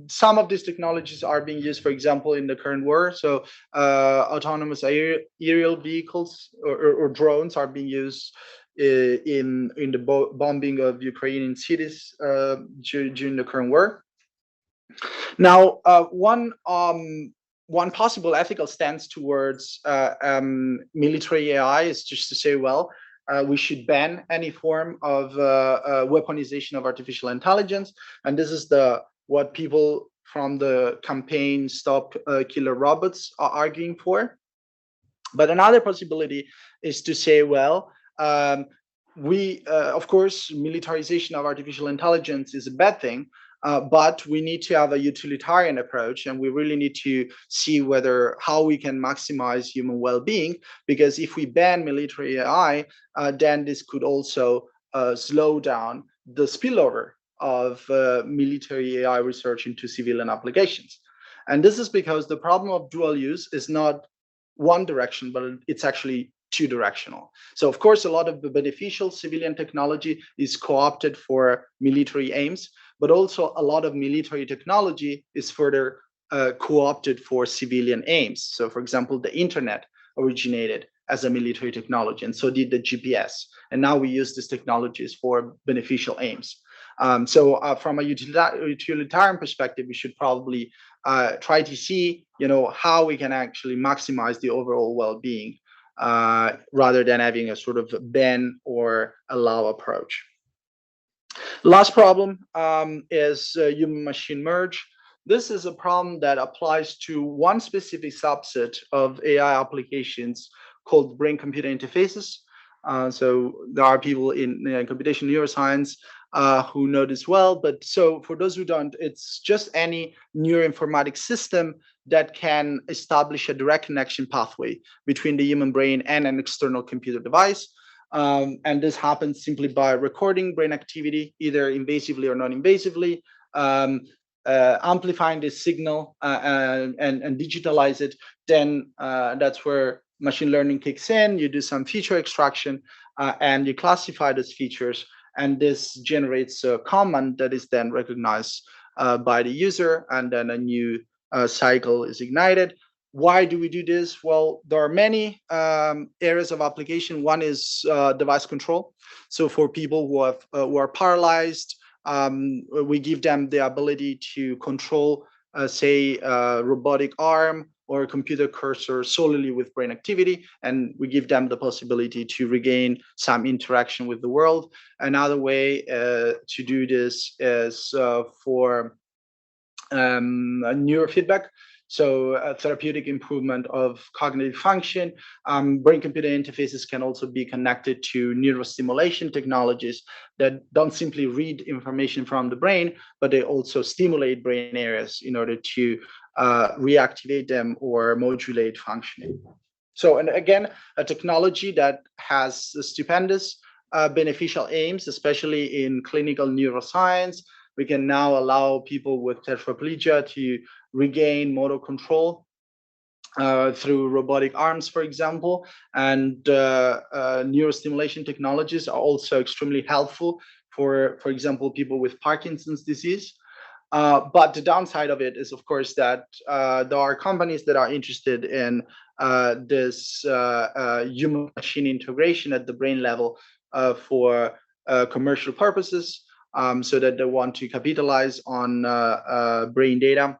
Speaker 1: some of these technologies are being used, for example, in the current war. So autonomous aerial vehicles or drones are being used in the bombing of Ukrainian cities during the current war. Now, one possible ethical stance towards military AI is just to say, well, we should ban any form of weaponization of artificial intelligence, and this is what people from the campaign Stop Killer Robots are arguing for. But another possibility is to say, well, of course, militarization of artificial intelligence is a bad thing, but we need to have a utilitarian approach, and we really need to see how we can maximize human well-being. Because if we ban military AI, then this could also slow down the spillover of military AI research into civilian applications. And this is because the problem of dual use is not one direction, but it's actually two-directional. So of course, a lot of the beneficial civilian technology is co-opted for military aims, but also a lot of military technology is further co-opted for civilian aims. So for example, the internet originated as a military technology, and so did the GPS. And now we use these technologies for beneficial aims. So from a utilitarian perspective, we should probably try to see, how we can actually maximize the overall well-being rather than having a sort of ban or allow approach. Last problem is human-machine merge. This is a problem that applies to one specific subset of AI applications called brain-computer interfaces. So there are people in computational neuroscience who know this well. But so for those who don't, it's just any neuroinformatics system that can establish a direct connection pathway between the human brain and an external computer device. And this happens simply by recording brain activity, either invasively or non-invasively, amplifying this signal and digitalize it. Then that's where machine learning kicks in. You do some feature extraction and you classify those features, and this generates a command that is then recognized by the user, and then a new cycle is ignited. Why do we do this? Well, there are many areas of application. One is device control. So for people who are paralyzed, we give them the ability to control, say, a robotic arm or a computer cursor solely with brain activity, and we give them the possibility to regain some interaction with the world. Another way to do this is for neurofeedback. So therapeutic improvement of cognitive function. Brain-computer interfaces can also be connected to neurostimulation technologies that don't simply read information from the brain, but they also stimulate brain areas in order to reactivate them or modulate functioning. So, and again, a technology that has stupendous beneficial aims, especially in clinical neuroscience. We can now allow people with tetraplegia to regain motor control through robotic arms, for example. And neurostimulation technologies are also extremely helpful for example, people with Parkinson's disease. But the downside of it is, of course, that there are companies that are interested in this human-machine integration at the brain level for commercial purposes, so that they want to capitalize on brain data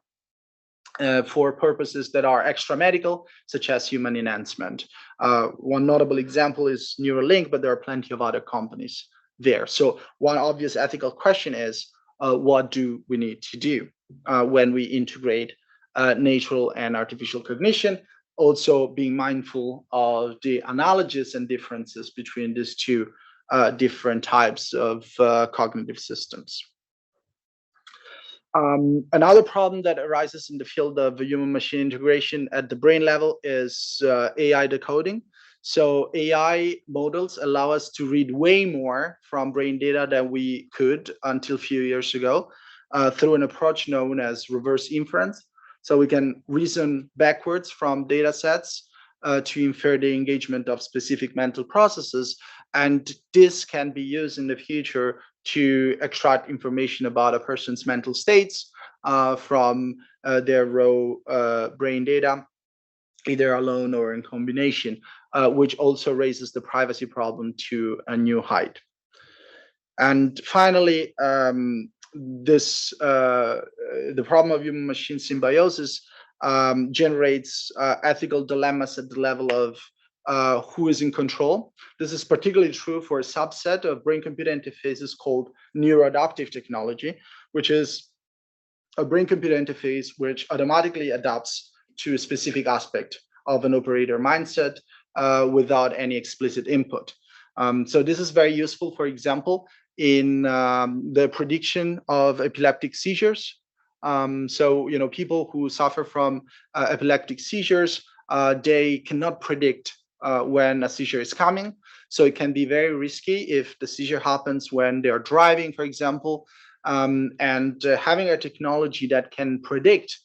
Speaker 1: for purposes that are extra-medical, such as human enhancement. One notable example is Neuralink, but there are plenty of other companies there. So one obvious ethical question is, what do we need to do when we integrate natural and artificial cognition, also being mindful of the analogies and differences between these two different types of cognitive systems. Another problem that arises in the field of human-machine integration at the brain level is AI decoding. So AI models allow us to read way more from brain data than we could until a few years ago through an approach known as reverse inference. So we can reason backwards from data sets to infer the engagement of specific mental processes. And this can be used in the future to extract information about a person's mental states from their raw brain data, either alone or in combination, which also raises the privacy problem to a new height. And finally, the problem of human-machine symbiosis generates ethical dilemmas at the level of who is in control. This is particularly true for a subset of brain-computer interfaces called neuroadaptive technology, which is a brain-computer interface which automatically adapts to a specific aspect of an operator mindset without any explicit input. So this is very useful, for example, in the prediction of epileptic seizures. So, you know, people who suffer from epileptic seizures, they cannot predict when a seizure is coming. So it can be very risky if the seizure happens when they are driving, for example. And having a technology that can predict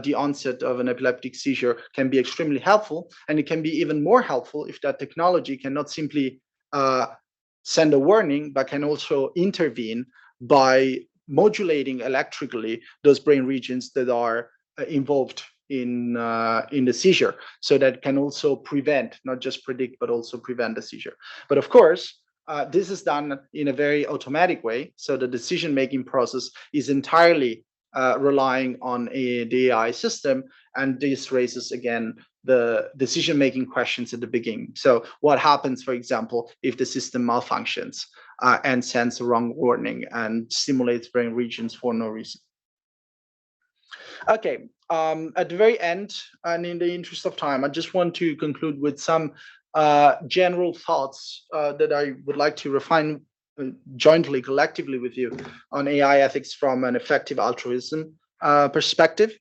Speaker 1: the onset of an epileptic seizure can be extremely helpful. And it can be even more helpful if that technology cannot simply send a warning, but can also intervene by modulating electrically those brain regions that are involved in the seizure, so that can also prevent, not just predict, but also prevent the seizure. But of course, this is done in a very automatic way, so the decision-making process is entirely relying on the AI system, and this raises again the decision-making questions at the beginning. So what happens, for example, if the system malfunctions and sends a wrong warning and stimulates brain regions for no reason? Okay, at the very end, and in the interest of time, I just want to conclude with some general thoughts that I would like to refine jointly, collectively with you on AI ethics from an effective altruism perspective.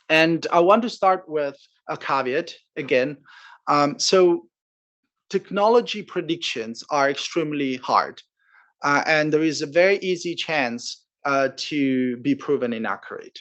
Speaker 1: And I want to start with a caveat again. So technology predictions are extremely hard, and there is a very easy chance to be proven inaccurate.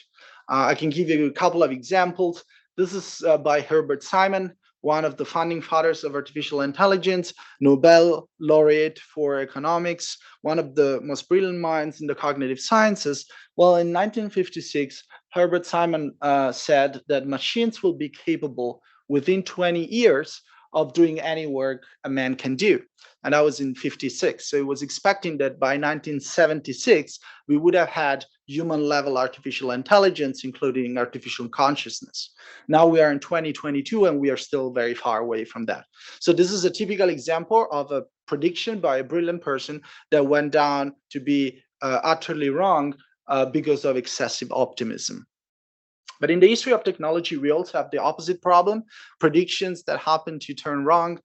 Speaker 1: I can give you a couple of examples. This is by Herbert Simon, one of the founding fathers of artificial intelligence, Nobel laureate for economics, one of the most brilliant minds in the cognitive sciences. Well, in 1956, Herbert Simon said that machines will be capable within 20 years of doing any work a man can do. And that was in 56. So it was expecting that by 1976, we would have had human level artificial intelligence, including artificial consciousness. Now we are in 2022 and we are still very far away from that. So this is a typical example of a prediction by a brilliant person that went down to be utterly wrong because of excessive optimism. But in the history of technology, we also have the opposite problem, predictions that happen to turn wrong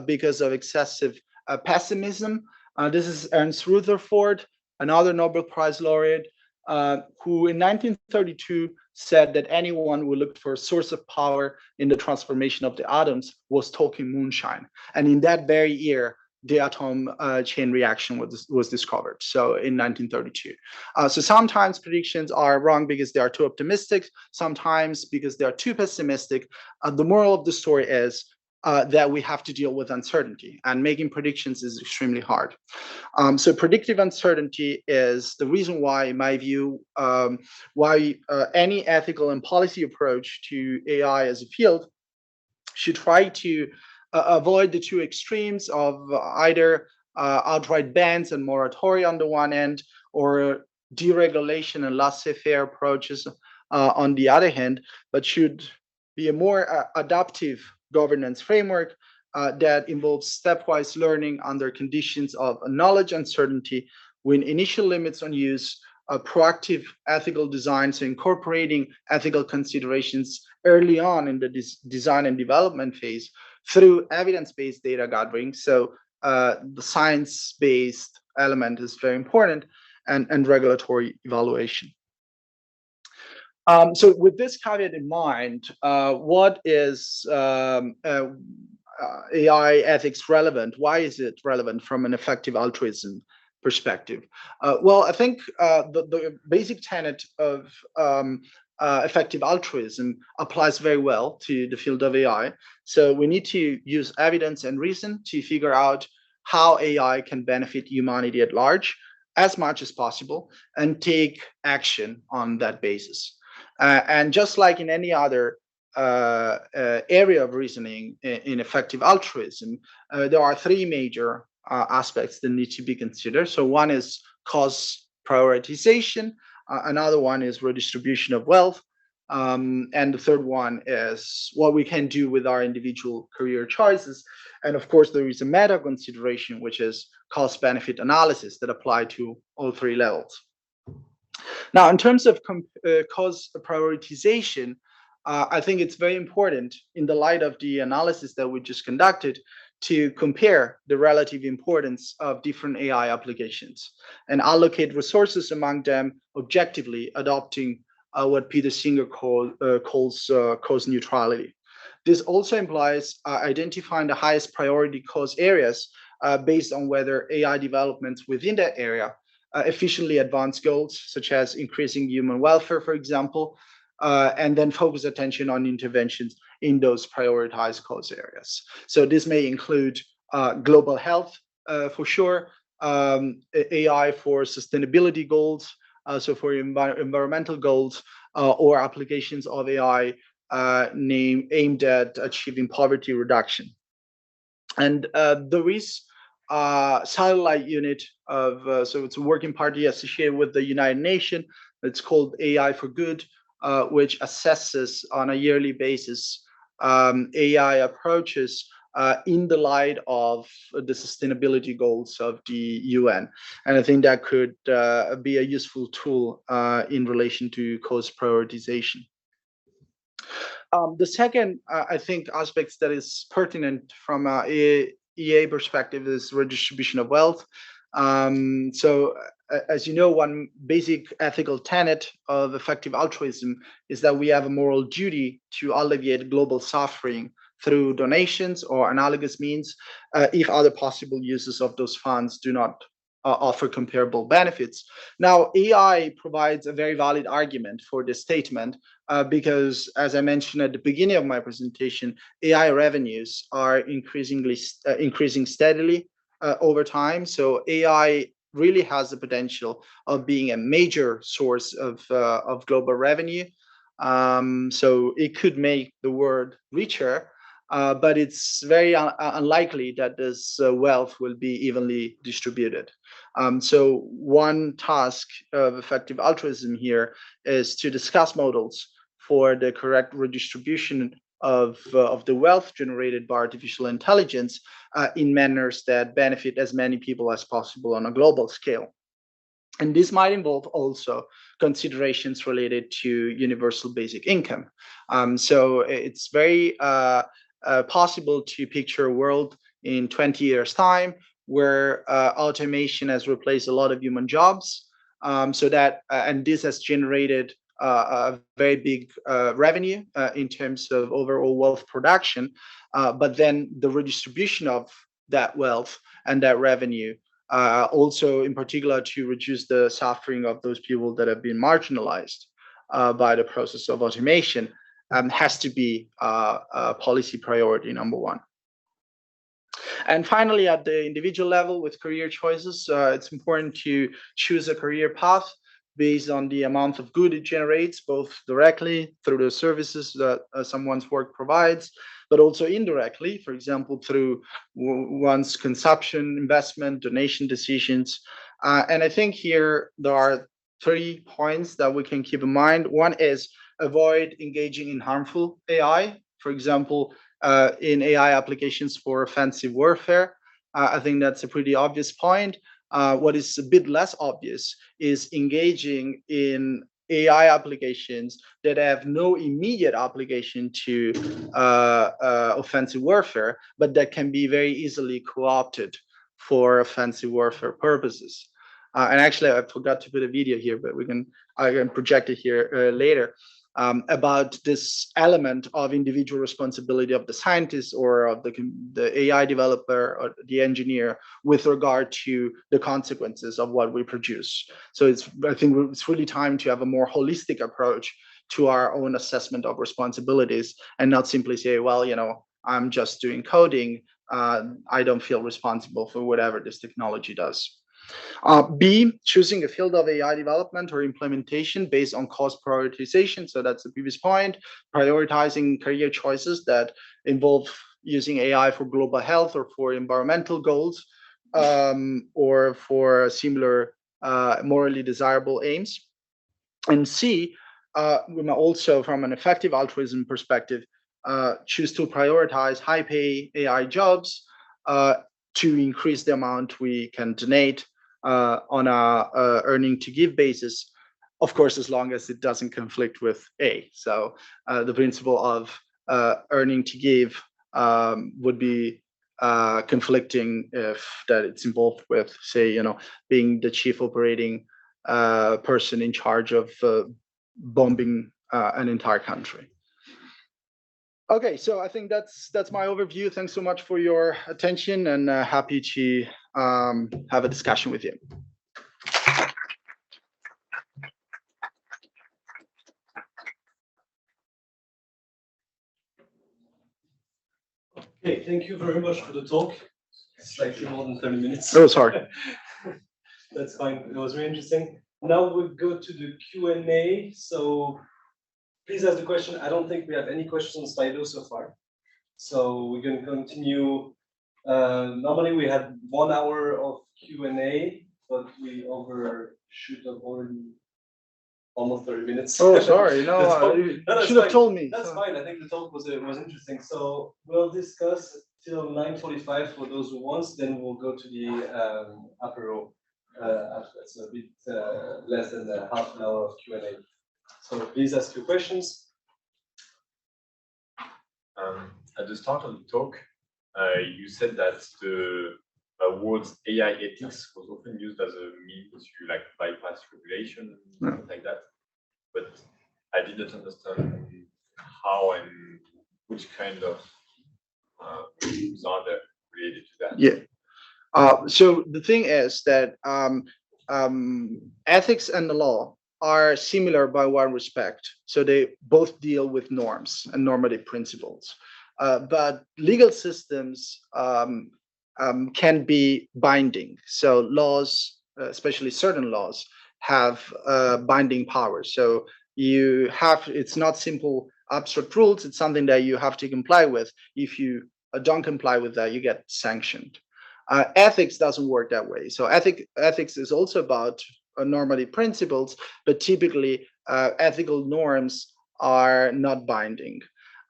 Speaker 1: because of excessive pessimism. This is Ernst Rutherford, another Nobel Prize laureate, who in 1932 said that anyone who looked for a source of power in the transformation of the atoms was talking moonshine. And in that very year, the atom chain reaction was discovered. So in 1932. So sometimes predictions are wrong because they are too optimistic, sometimes because they are too pessimistic. The moral of the story is that we have to deal with uncertainty, and making predictions is extremely hard. So predictive uncertainty is the reason why, in my view, any ethical and policy approach to AI as a field should try to avoid the two extremes of either outright bans and moratoria on the one end, or deregulation and laissez-faire approaches on the other hand, but should be a more adaptive governance framework that involves stepwise learning under conditions of knowledge uncertainty, with initial limits on use, proactive ethical design, so incorporating ethical considerations early on in the design and development phase through evidence-based data gathering. So the science-based element is very important, and regulatory evaluation. So with this caveat in mind, what is AI ethics relevant? Why is it relevant from an effective altruism perspective? Well, I think the basic tenet of effective altruism applies very well to the field of AI. So we need to use evidence and reason to figure out how AI can benefit humanity at large as much as possible, and take action on that basis. And just like in any other area of reasoning in effective altruism, there are three major aspects that need to be considered. So one is cause prioritization, another one is redistribution of wealth, and the third one is what we can do with our individual career choices. And of course, there is a meta consideration, which is cost benefit analysis that apply to all three levels. Now, in terms of cause prioritization, I think it's very important in the light of the analysis that we just conducted to compare the relative importance of different AI applications and allocate resources among them objectively, adopting what Peter Singer calls cause neutrality. This also implies identifying the highest priority cause areas based on whether AI developments within that area efficiently advance goals, such as increasing human welfare, for example, and then focus attention on interventions in those prioritized cause areas. So this may include global health, for sure, AI for sustainability goals, so for environmental goals, or applications of AI aimed at achieving poverty reduction. And there is satellite unit of, so it's a working party associated with the United Nations. It's called AI for Good, which assesses on a yearly basis AI approaches in the light of the sustainability goals of the UN. And I think that could be a useful tool in relation to cause prioritization. The second, I think, aspect that is pertinent from EA perspective is redistribution of wealth. As you know, one basic ethical tenet of effective altruism is that we have a moral duty to alleviate global suffering through donations or analogous means, if other possible uses of those funds do not offer comparable benefits. Now, AI provides a very valid argument for this statement because, as I mentioned at the beginning of my presentation, AI revenues are increasing steadily over time. So AI really has the potential of being a major source of global revenue. So it could make the world richer, but it's very unlikely that this wealth will be evenly distributed. So one task of effective altruism here is to discuss models for the correct redistribution of the wealth generated by artificial intelligence in manners that benefit as many people as possible on a global scale. And this might involve also considerations related to universal basic income. So it's very possible to picture a world in 20 years' time where automation has replaced a lot of human jobs, and this has generated a very big revenue in terms of overall wealth production, but then the redistribution of that wealth and that revenue, also in particular to reduce the suffering of those people that have been marginalized by the process of automation, has to be a policy priority number one. And finally, at the individual level with career choices, it's important to choose a career path based on the amount of good it generates, both directly through the services that someone's work provides, but also indirectly, for example, through one's consumption, investment, donation decisions. And I think here there are 3 points that we can keep in mind. One is avoid engaging in harmful AI, for example, in AI applications for offensive warfare. I think that's a pretty obvious point. What is a bit less obvious is engaging in AI applications that have no immediate application to offensive warfare, but that can be very easily co-opted for offensive warfare purposes. And actually, I forgot to put a video here, but I can project it here later. About this element of individual responsibility of the scientist or of the AI developer or the engineer with regard to the consequences of what we produce. So I think it's really time to have a more holistic approach to our own assessment of responsibilities and not simply say, well, I'm just doing coding. I don't feel responsible for whatever this technology does. B, choosing a field of AI development or implementation based on cost prioritization. So that's the previous point, prioritizing career choices that involve using AI for global health or for environmental goals, or for similar morally desirable aims. And C, we might also, from an effective altruism perspective, choose to prioritize high-pay AI jobs to increase the amount we can donate on a earning to give basis, of course, as long as it doesn't conflict with A. So the principle of earning to give would be conflicting if that it's involved with, say, being the chief operating person in charge of bombing an entire country. Okay, so I think that's my overview. Thanks so much for your attention, and happy to have a discussion with you.
Speaker 4: Okay, thank you very much for the talk. Slightly more than 30 minutes.
Speaker 1: Oh, sorry.
Speaker 4: That's fine. It was very interesting. Now we'll go to the Q&A. So please ask the question. I don't think we have any questions on Slido so far. So we're going to continue. Normally we had 1 hour of Q&A, but we overshoot of already almost 30 minutes.
Speaker 1: Oh, sorry. No, you should have told me.
Speaker 4: That's fine. I think the talk was interesting. So we'll discuss till 9:45 for those who want. Then we'll go to the apéro after. So a bit less than half an hour of Q&A. So please ask your questions.
Speaker 5: At the start of the talk, you said that the awards AI ethics was used as a means to like bypass regulation
Speaker 1: Yeah.
Speaker 5: and like that. But I didn't understand how and which kind of rules are there related to that.
Speaker 1: Yeah. So the thing is that ethics and the law are similar by one respect. So they both deal with norms and normative principles. But legal systems can be binding. So laws, especially certain laws, have binding power. So you have, it's not simple abstract rules, it's something that you have to comply with. If you don't comply with that, you get sanctioned. Ethics doesn't work that way. So ethics is also about normative principles, but typically ethical norms are not binding.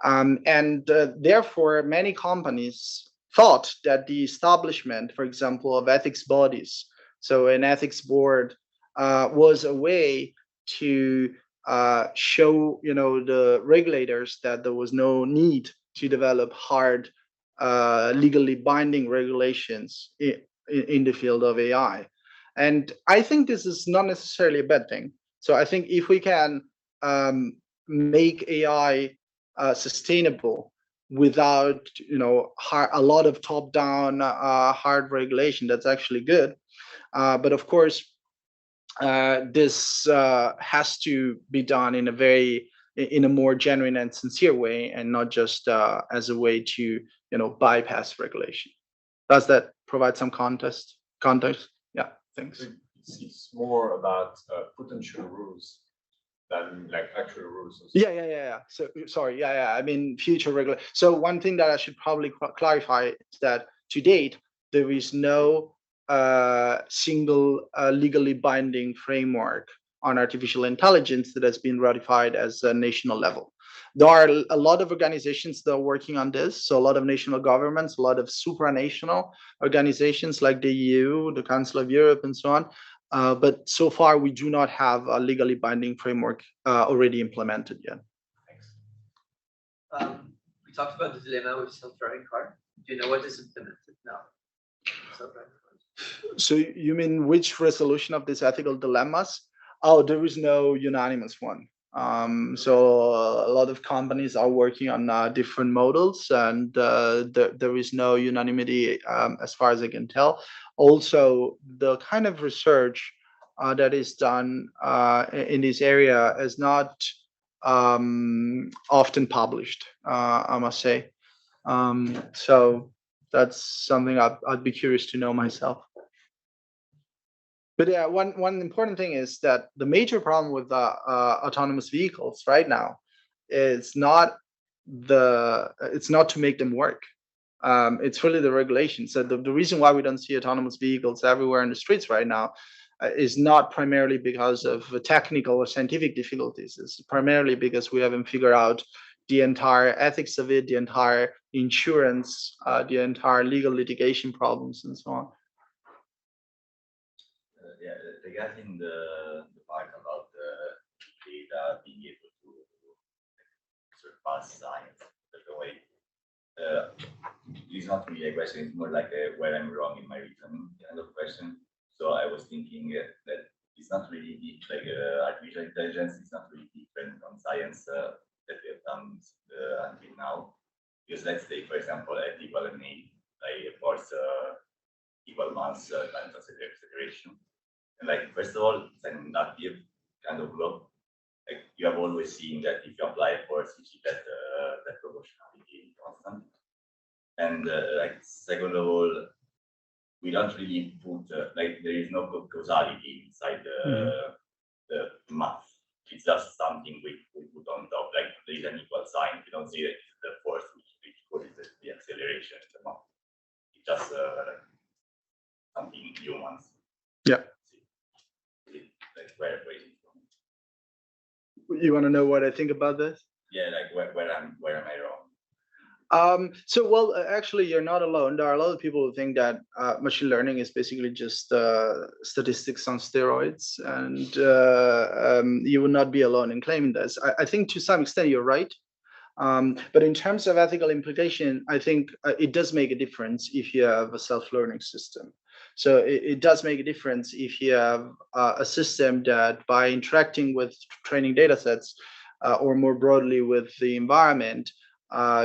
Speaker 1: And therefore, many companies thought that the establishment, for example, of ethics bodies, so an ethics board, was a way to show, the regulators that there was no need to develop hard legally binding regulations in the field of AI. And I think this is not necessarily a bad thing. So I think if we can make AI sustainable without, a lot of top-down hard regulation, that's actually good. But of course, this has to be done in a more genuine and sincere way, and not just as a way to bypass regulation. Does that provide some context? Yeah, thanks.
Speaker 5: So it's more about potential rules than like actual rules.
Speaker 1: Yeah. So sorry, yeah. I mean, future regulation. So one thing that I should probably clarify is that to date there is no single legally binding framework on artificial intelligence that has been ratified as a national level. There are a lot of organizations that are working on this. So a lot of national governments, a lot of supranational organizations like the EU, the Council of Europe, and so on. But so far, we do not have a legally binding framework already implemented yet.
Speaker 6: Thanks. We talked about the dilemma with self-driving car. Do you know what is implemented now? Self-driving cars.
Speaker 1: So you mean which resolution of these ethical dilemmas? Oh, there is no unanimous one. So a lot of companies are working on different models, and there is no unanimity as far as I can tell. Also, the kind of research that is done in this area is not often published, I must say. So that's something I'd be curious to know myself. But yeah, one important thing is that the major problem with autonomous vehicles right now is not to make them work. It's really the regulations. So the reason why we don't see autonomous vehicles everywhere in the streets right now is not primarily because of technical or scientific difficulties. It's primarily because we haven't figured out the entire ethics of it, the entire insurance, the entire legal litigation problems, and so on.
Speaker 7: Yeah, regarding the part about the data being able to surpass science the way, it's not really a question, it's more like where I'm wrong in my reasoning kind of question. So I was thinking that it's not really deep, like artificial intelligence is not really different from science that we have done until now. Because let's take, for example, F equal an A, like force equal mass times acceleration. And like, first of all, it's an inductive kind of law. Like you have always seen that if you apply a force, you see that proportionality constant. And like, second of all, we don't really put like there is no causality inside the math. It's just something we put on top. Like there is an equal sign. We don't see that it's the force which causes the acceleration in the math. It's just like something humans.
Speaker 1: Yeah.
Speaker 7: Like where is it from?
Speaker 1: You want to know what I think about this?
Speaker 7: Yeah, like where am I wrong?
Speaker 1: So, well, actually, you're not alone. There are a lot of people who think that machine learning is basically just statistics on steroids, and you will not be alone in claiming this. I think to some extent you're right. But in terms of ethical implication, I think it does make a difference if you have a self-learning system. So it does make a difference if you have a system that, by interacting with training data sets or more broadly with the environment,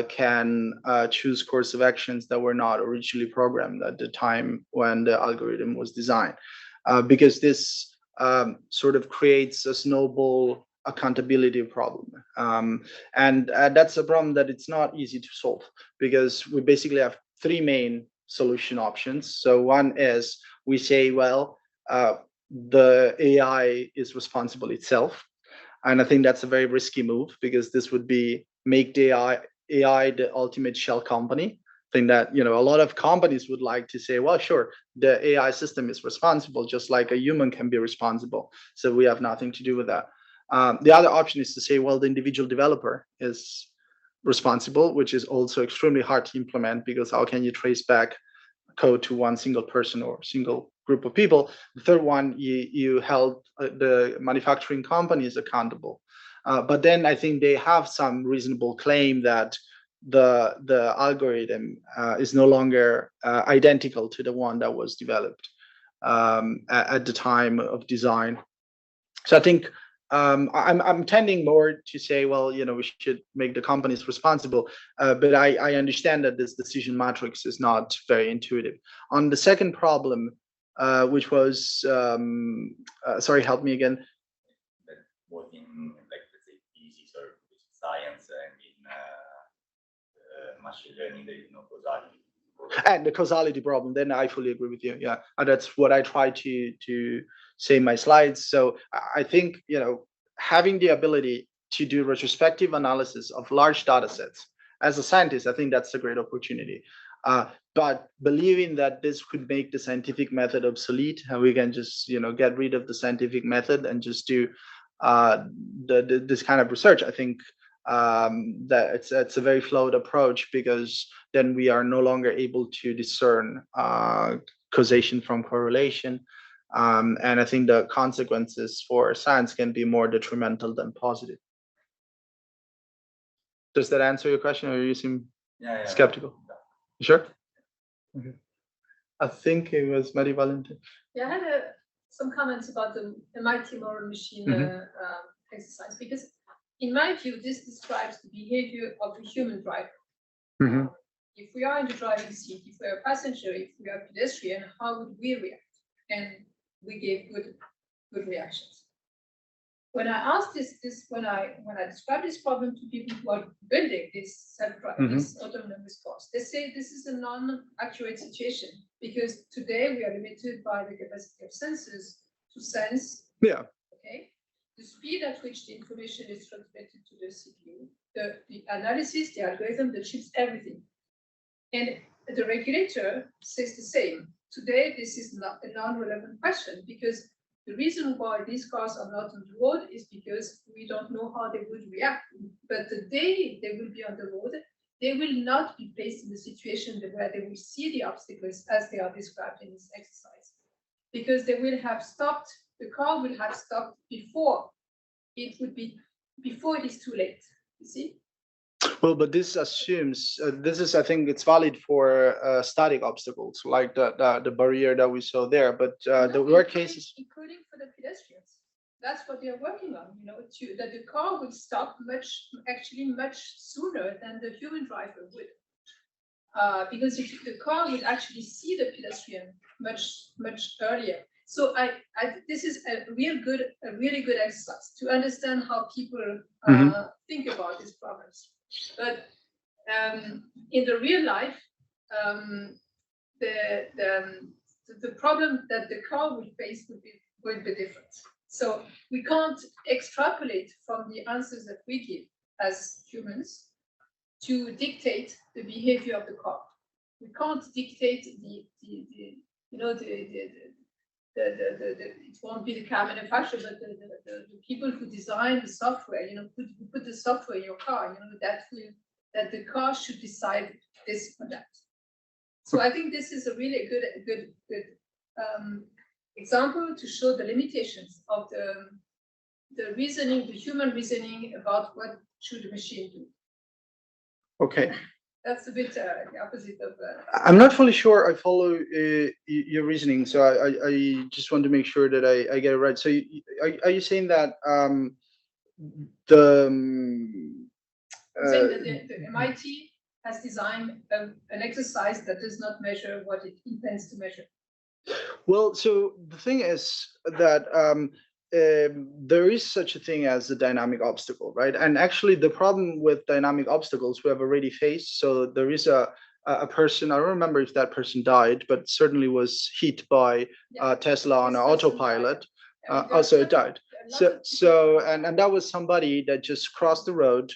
Speaker 1: can choose course of actions that were not originally programmed at the time when the algorithm was designed. Because this sort of creates a snowball accountability problem. And that's a problem that it's not easy to solve, because we basically have three main solution options. So one is we say, well, the AI is responsible itself. And I think that's a very risky move, because this would be make the AI the ultimate shell company. I think that, you know, a lot of companies would like to say, well, sure, the AI system is responsible, just like a human can be responsible. So we have nothing to do with that. The other option is to say, well, the individual developer is responsible, which is also extremely hard to implement, because how can you trace back code to one single person or single group of people? The third one, you held the manufacturing companies accountable. But then I think they have some reasonable claim that the algorithm is no longer identical to the one that was developed at the time of design. So I think I'm tending more to say, well, you know, we should make the companies responsible, but I understand that this decision matrix is not very intuitive. On the second problem, which was, sorry, help me again.
Speaker 7: Both in, like, let's say, physics or science and in machine learning, there is no causality.
Speaker 1: And the causality problem, then I fully agree with you. Yeah, and that's what I try to say in my slides. So I think, you know, having the ability to do retrospective analysis of large data sets, as a scientist, I think that's a great opportunity. But believing that this could make the scientific method obsolete, and we can just, you know, get rid of the scientific method and just do this kind of research, I think that it's a very flawed approach, because then we are no longer able to discern causation from correlation. And I think the consequences for science can be more detrimental than positive. Does that answer your question, or you seem skeptical? You sure? Okay. I think it was Mary Valentin.
Speaker 8: Yeah, I had some comments about the multimodal machine exercise, because in my view, this describes the behavior of a human driver. If we are in the driving seat, if we are a passenger, if we are a pedestrian, how would we react? And we gave good reactions. When I asked when I describe this problem to people who are building this self-driving, this autonomous cars, they say this is a non-accurate situation, because today we are limited by the capacity of sensors to sense.
Speaker 1: Yeah.
Speaker 8: Okay. The speed at which the information is transmitted to the CPU, the analysis, the algorithm, the chips, everything. And the regulator says the same. Today, this is not a non-relevant question, because the reason why these cars are not on the road is because we don't know how they would react. But the day they will be on the road, they will not be placed in a situation where they will see the obstacles as they are described in this exercise, because they will have stopped. The car will have stopped before it is too late. You see?
Speaker 1: Well, but this assumes I think it's valid for static obstacles, like the barrier that we saw there. But the worst cases,
Speaker 8: including for the pedestrians, that's what they are working on. You know, that the car would stop much sooner than the human driver would, because if the car would actually see the pedestrian much earlier. So this is a really good exercise to understand how people think about these problems. But in the real life, the problem that the car will face would be different. So we can't extrapolate from the answers that we give as humans to dictate the behavior of the car. We can't dictate it won't be the car manufacturer, but the people who design the software, you know, who put the software in your car, you know, that the car should decide this or that. So I think this is a really good example to show the limitations of the reasoning, the human reasoning about what should the machine do.
Speaker 1: Okay.
Speaker 8: That's a bit the opposite of.
Speaker 1: I'm not fully sure I follow your reasoning, so I just want to make sure that I get it right. So are you saying that the
Speaker 8: I'm saying that the MIT has designed an exercise that does not measure what it intends to measure.
Speaker 1: well, so the thing is that there is such a thing as a dynamic obstacle, right? And actually, the problem with dynamic obstacles we have already faced. So there is a person, I don't remember if that person died, but certainly was hit by Tesla on an autopilot. Also, it died. And that was somebody that just crossed the road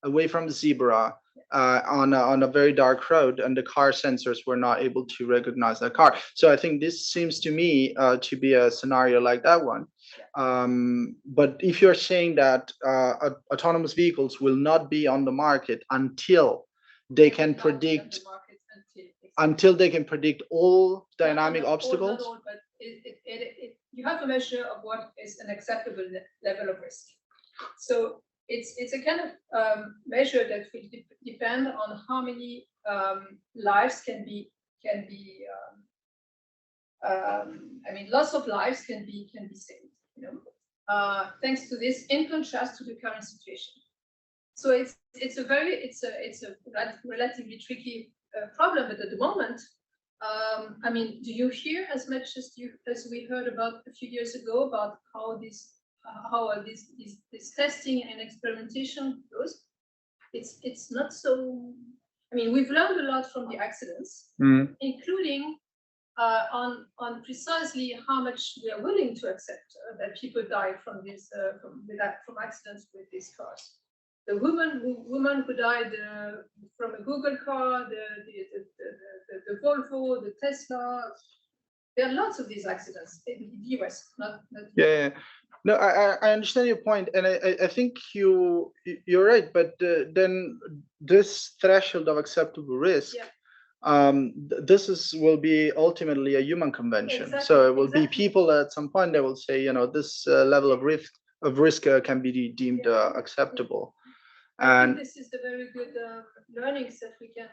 Speaker 1: away from the zebra on a very dark road, and the car sensors were not able to recognize that car. So I think this seems to me to be a scenario like that one. But if you're saying that autonomous vehicles will not be on the market until they can predict all dynamic obstacles.
Speaker 8: Not all, but you have a measure of what is an acceptable level of risk. So it's a kind of measure that will depend on how many lives can be. I mean, lots of lives can be saved. Thanks to this, in contrast to the current situation. So it's a relatively tricky problem, but at the moment, I mean, do you hear as much as we heard about a few years ago about how this testing and experimentation goes? It's not so. I mean, we've learned a lot from the accidents, including on precisely how much we are willing to accept that people die from accidents with these cars. The woman who died from a Google car, the Volvo, the Tesla. There are lots of these accidents in the US.
Speaker 1: Yeah. No, I understand your point, and I think you're right. But then this threshold of acceptable risk, will be ultimately a human convention. Exactly, so it will be people at some point that will say, this level of risk can be deemed acceptable.
Speaker 8: I think this is the very good learnings that we can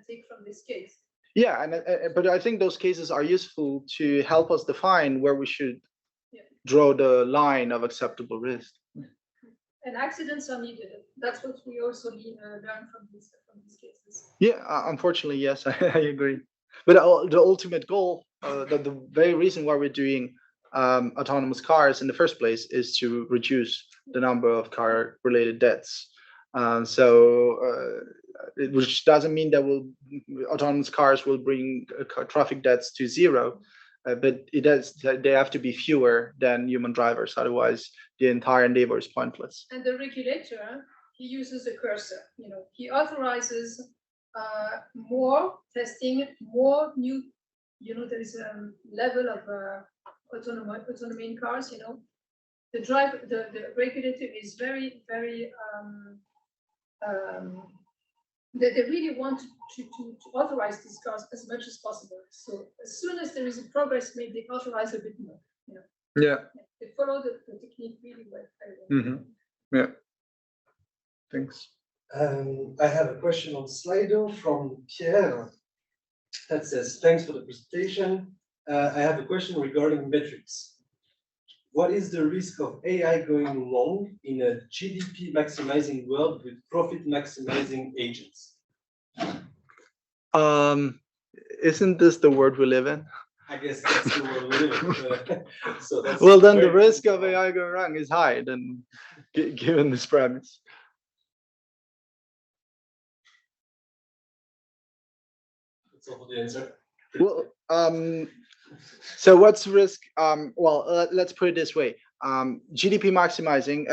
Speaker 8: take from this case.
Speaker 1: Yeah, but I think those cases are useful to help us define where we should draw the line of acceptable risk.
Speaker 8: And accidents are needed. That's what we also learn from these cases.
Speaker 1: Yeah, unfortunately, yes, I agree. But the ultimate goal, the very reason why we're doing autonomous cars in the first place is to reduce the number of car-related deaths. Which doesn't mean that autonomous cars will bring traffic deaths to zero, but they have to be fewer than human drivers. Otherwise, the entire endeavor is pointless.
Speaker 8: And the regulator, he uses a cursor. He authorizes more testing, more new. There is a level of autonomy in cars. The regulator is very, very. They really want to authorize these cars as much as possible. So as soon as there is a progress made, they authorize a bit more.
Speaker 1: Yeah.
Speaker 8: They follow the technique really well.
Speaker 1: Mm-hmm. Yeah. Thanks.
Speaker 4: I have a question on Slido from Pierre that says, thanks for the presentation. I have a question regarding metrics. What is the risk of AI going wrong in a GDP maximizing world with profit maximizing agents?
Speaker 1: Isn't this the world we live in?
Speaker 4: I guess that's the world we live in. So that's
Speaker 1: then the risk of AI going wrong is high, then, given this premise.
Speaker 4: That's all for the answer.
Speaker 1: Well, so what's the risk? Let's put it this way. GDP maximizing,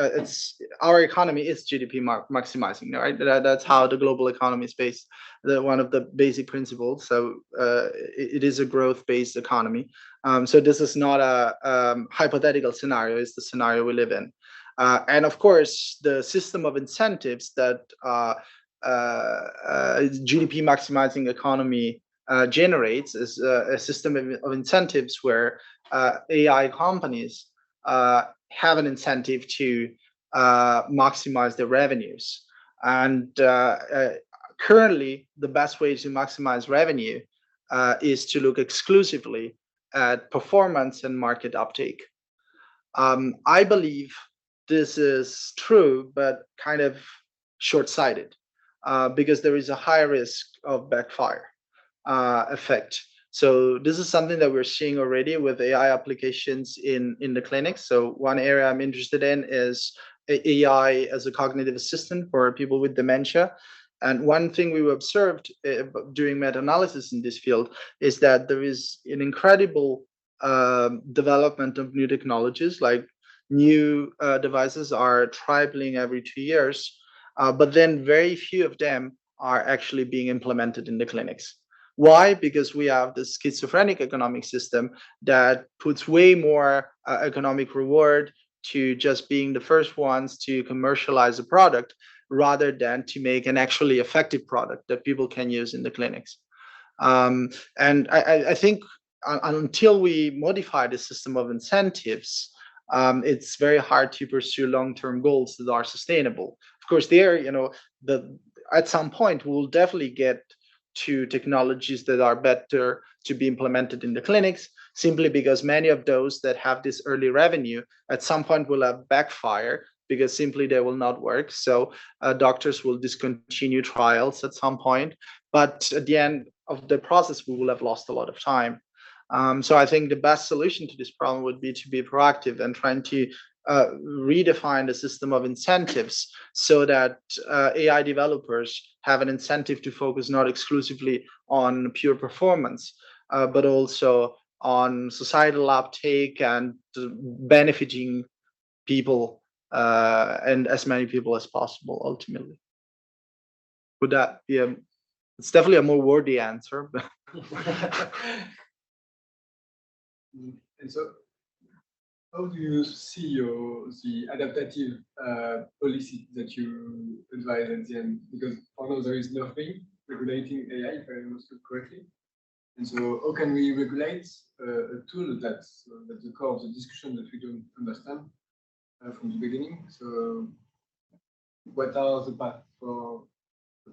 Speaker 1: our economy is GDP maximizing, right? That's how the global economy is based. One of the basic principles. So it is a growth-based economy. So this is not a hypothetical scenario. It's the scenario we live in. And of course, the system of incentives that GDP maximizing economy generates is a system of incentives where AI companies have an incentive to maximize their revenues. And currently, the best way to maximize revenue is to look exclusively at performance and market uptake. I believe this is true, but kind of short-sighted because there is a high risk of backfire effect. So this is something that we're seeing already with AI applications in the clinics. So one area I'm interested in is AI as a cognitive assistant for people with dementia. And one thing we observed during meta-analysis in this field is that there is an incredible development of new technologies, like new devices are tripling every 2 years, but then very few of them are actually being implemented in the clinics. Why? Because we have this schizophrenic economic system that puts way more economic reward to just being the first ones to commercialize a product rather than to make an actually effective product that people can use in the clinics. And I think until we modify the system of incentives, it's very hard to pursue long-term goals that are sustainable. Of course, at some point we'll definitely get to technologies that are better to be implemented in the clinics, simply because many of those that have this early revenue at some point will have backfire because simply they will not work. So doctors will discontinue trials at some point, but at the end of the process, we will have lost a lot of time. So I think the best solution to this problem would be to be proactive and trying to redefine the system of incentives so that AI developers have an incentive to focus not exclusively on pure performance, but also on societal uptake and benefiting people and as many people as possible ultimately. Would that be it's definitely a more wordy answer, but
Speaker 9: And so, how do you see the adaptative policy that you advise at the end? Because for now there is nothing regulating AI, if I understood correctly. And so, how can we regulate a tool that's the core of the discussion that we don't understand from the beginning? So, what are the paths for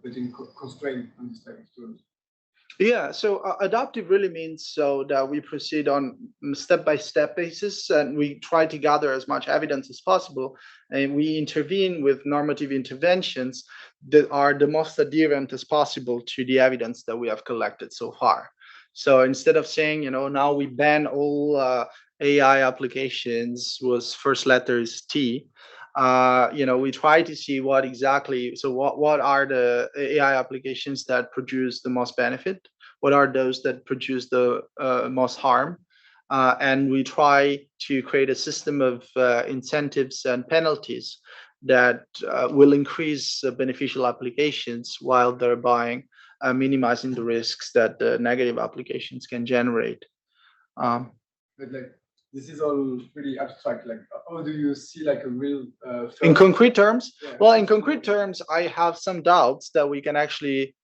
Speaker 9: putting constraint on this type of tools?
Speaker 1: yeah, so adaptive really means so that we proceed on step-by-step basis and we try to gather as much evidence as possible, and we intervene with normative interventions that are the most adherent as possible to the evidence that we have collected so far. So instead of saying, now we ban all AI applications whose first letter is T, we try to see what are the AI applications that produce the most benefit, what are those that produce the most harm, and we try to create a system of incentives and penalties that will increase beneficial applications while thereby minimizing the risks that the negative applications can generate.
Speaker 9: But this is all pretty abstract. How do you see a real?
Speaker 1: In concrete terms,
Speaker 9: Yeah.
Speaker 1: well, in concrete terms, I have some doubts that we can actually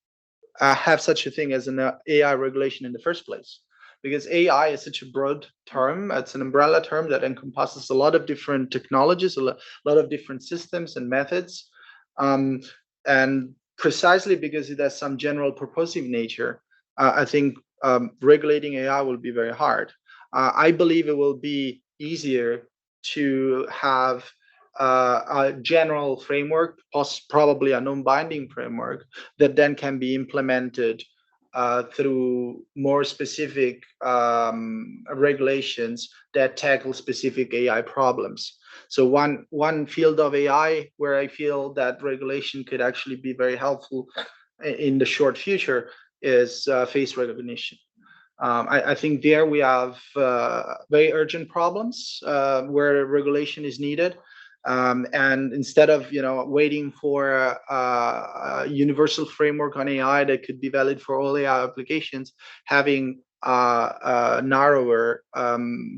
Speaker 1: have such a thing as an AI regulation in the first place, because AI is such a broad term. It's an umbrella term that encompasses a lot of different technologies, a lot of different systems and methods, and precisely because it has some general purposive nature, I think regulating AI will be very hard. I believe it will be easier to have a general framework, probably a non-binding framework, that then can be implemented through more specific regulations that tackle specific AI problems. So one field of AI where I feel that regulation could actually be very helpful in the short future is face recognition. I think there we have very urgent problems where regulation is needed. And instead of waiting for a universal framework on AI that could be valid for all AI applications, having a narrower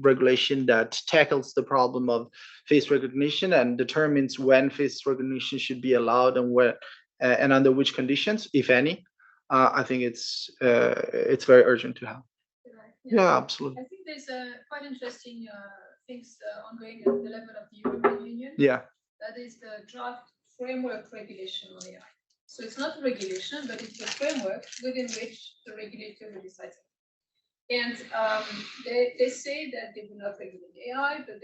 Speaker 1: regulation that tackles the problem of face recognition and determines when face recognition should be allowed and where and under which conditions, if any. I think it's very urgent to have. Yeah, absolutely.
Speaker 8: I think there's quite interesting things ongoing at the level of the European Union.
Speaker 1: Yeah.
Speaker 8: That is the draft framework regulation on AI. So it's not a regulation, but it's a framework within which the regulator will decide. And they say that they will not regulate AI, but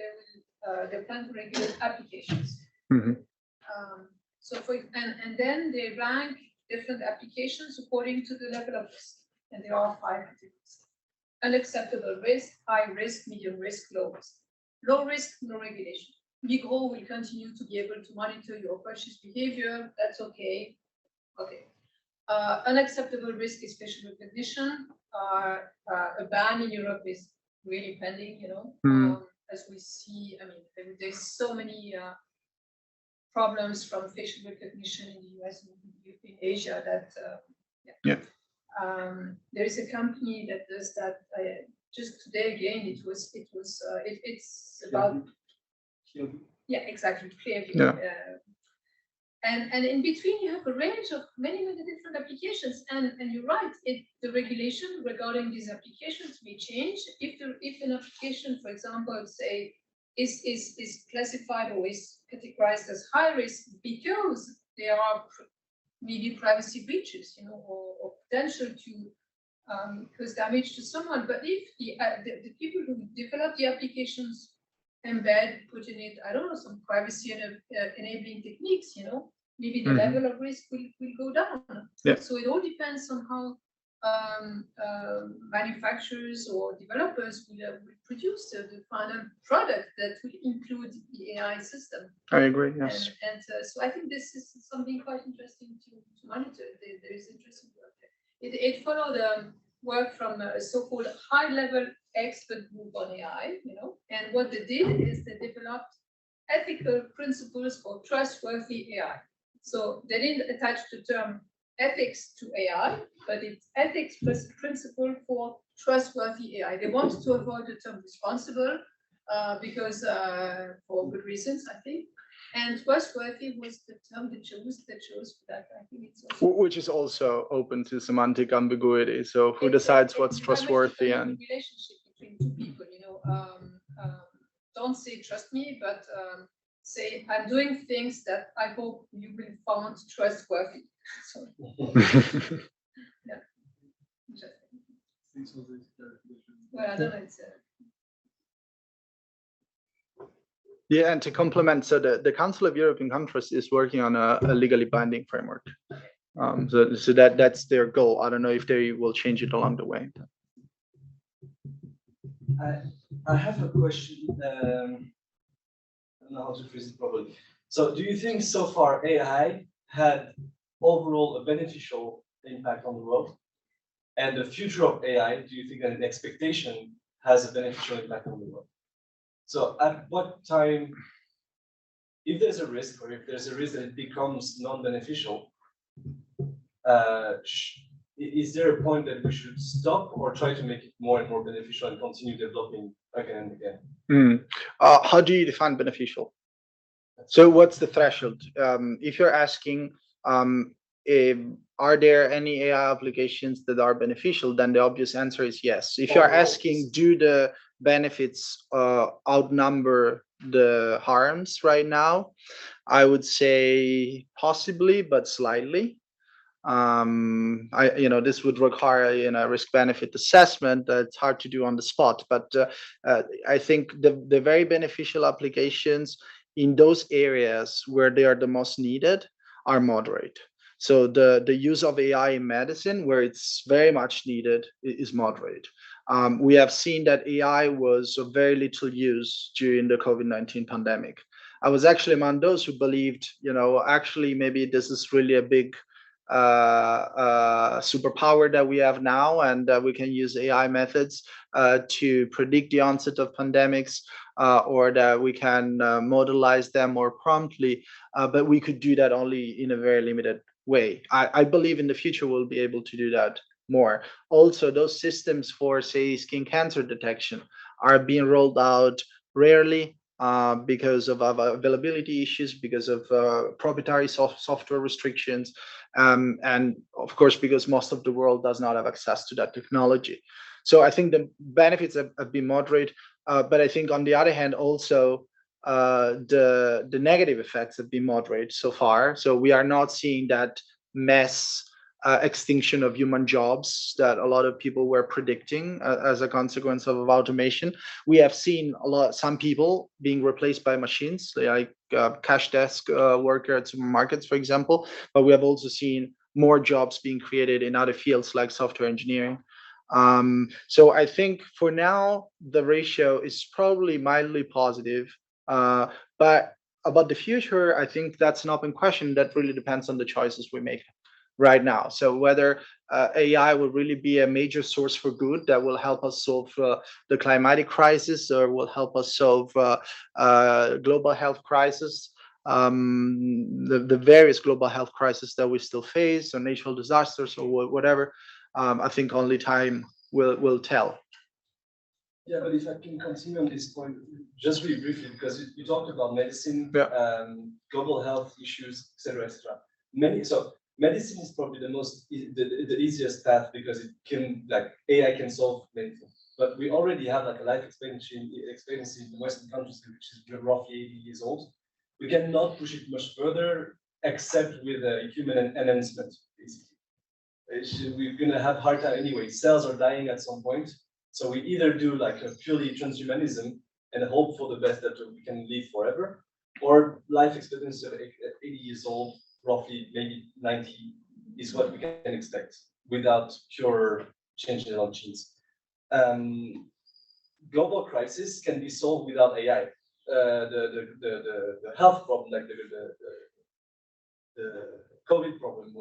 Speaker 8: they plan to regulate applications.
Speaker 1: Mhm.
Speaker 8: So and then they rank different applications according to the level of risk. And there are 5 categories: unacceptable risk, high risk, medium risk, low risk. Low risk, no regulation. Migros will continue to be able to monitor your purchase behavior. That's okay. Okay. Unacceptable risk is facial recognition. A ban in Europe is really pending, as we see. I mean, there's so many problems from facial recognition in the US and in Asia that, there is a company that does that. Just today again, it's about. Yeah, exactly. Clearly.
Speaker 1: Yeah.
Speaker 8: And in between, you have a range of many different applications. And you're right, the regulation regarding these applications may change. If an application, for example, say, is classified or is categorized as high risk because there are maybe privacy breaches, or potential to cause damage to someone. But if the people who develop the applications put in it, I don't know, some privacy enabling techniques, maybe the level of risk will go down.
Speaker 1: Yeah.
Speaker 8: So it all depends on how manufacturers or developers will produce the final product that will include the AI system.
Speaker 1: I agree, yes.
Speaker 8: And so I think this is something quite interesting to monitor. There is interesting work there. It followed work from a so-called high-level expert group on AI, and what they did is they developed ethical principles for trustworthy AI. So they didn't attach the term ethics to AI, but it's ethics plus principle for trustworthy AI. They wanted to avoid the term responsible because for good reasons, I think. And trustworthy was the term they chose for that. I think it's also
Speaker 1: Which is also open to semantic ambiguity. So who decides what's trustworthy and
Speaker 8: relationship between two people, don't say trust me, but say I'm doing things that I hope you will find trustworthy. So, yeah. Well, I don't know. It's
Speaker 1: yeah, and to complement, so the Council of European Countries is working on a legally binding framework. So that's their goal. I don't know if they will change it along the way.
Speaker 4: I have a question. I don't know how to phrase it properly. So do you think so far AI had overall a beneficial impact on the world? And the future of AI, do you think that an expectation has a beneficial impact on the world? So at what time, if there's a risk, or if there's a risk that it becomes non-beneficial, is there a point that we should stop or try to make it more and more beneficial and continue developing again and again?
Speaker 1: How do you define beneficial? So what's the threshold? If you're asking, are there any AI applications that are beneficial, then the obvious answer is yes. If you're asking, do the benefits outnumber the harms right now, I would say possibly, but slightly. This would require a risk-benefit assessment. It's hard to do on the spot, but I think the very beneficial applications in those areas where they are the most needed are moderate. So the use of AI in medicine, where it's very much needed, is moderate. We have seen that AI was of very little use during the COVID-19 pandemic. I was actually among those who believed, actually maybe this is really a big superpower that we have now, and we can use AI methods to predict the onset of pandemics, or that we can modelize them more promptly, but we could do that only in a very limited way. I believe in the future we'll be able to do that more. Also, those systems for, say, skin cancer detection are being rolled out rarely because of availability issues, because of proprietary software restrictions, and of course, because most of the world does not have access to that technology. So I think the benefits have been moderate, but I think on the other hand, also the negative effects have been moderate so far. So we are not seeing that mass extinction of human jobs that a lot of people were predicting as a consequence of automation. We have seen some people being replaced by machines, like cash desk worker at supermarkets, for example. But we have also seen more jobs being created in other fields like software engineering. So I think for now the ratio is probably mildly positive, but about the future, I think that's an open question that really depends on the choices we make right now. So whether AI will really be a major source for good that will help us solve the climatic crisis, or will help us solve global health crisis, the various global health crises that we still face, or natural disasters, or whatever. I think only time will tell.
Speaker 4: Yeah, but if I can continue on this point, just really briefly, because you talked about medicine, global health issues, etc., etc. Medicine is probably the easiest path because it can, like, AI can solve many things. But we already have like a life expectancy in Western countries, which is roughly 80 years old. We cannot push it much further except with human enhancement, basically. We're gonna have hard time anyway. Cells are dying at some point. So we either do like a purely transhumanism and hope for the best that we can live forever, or life expectancy of 80 years old, roughly maybe 90, is what we can expect without pure changes on genes. Global crisis can be solved without AI. The health problem, like the COVID problem,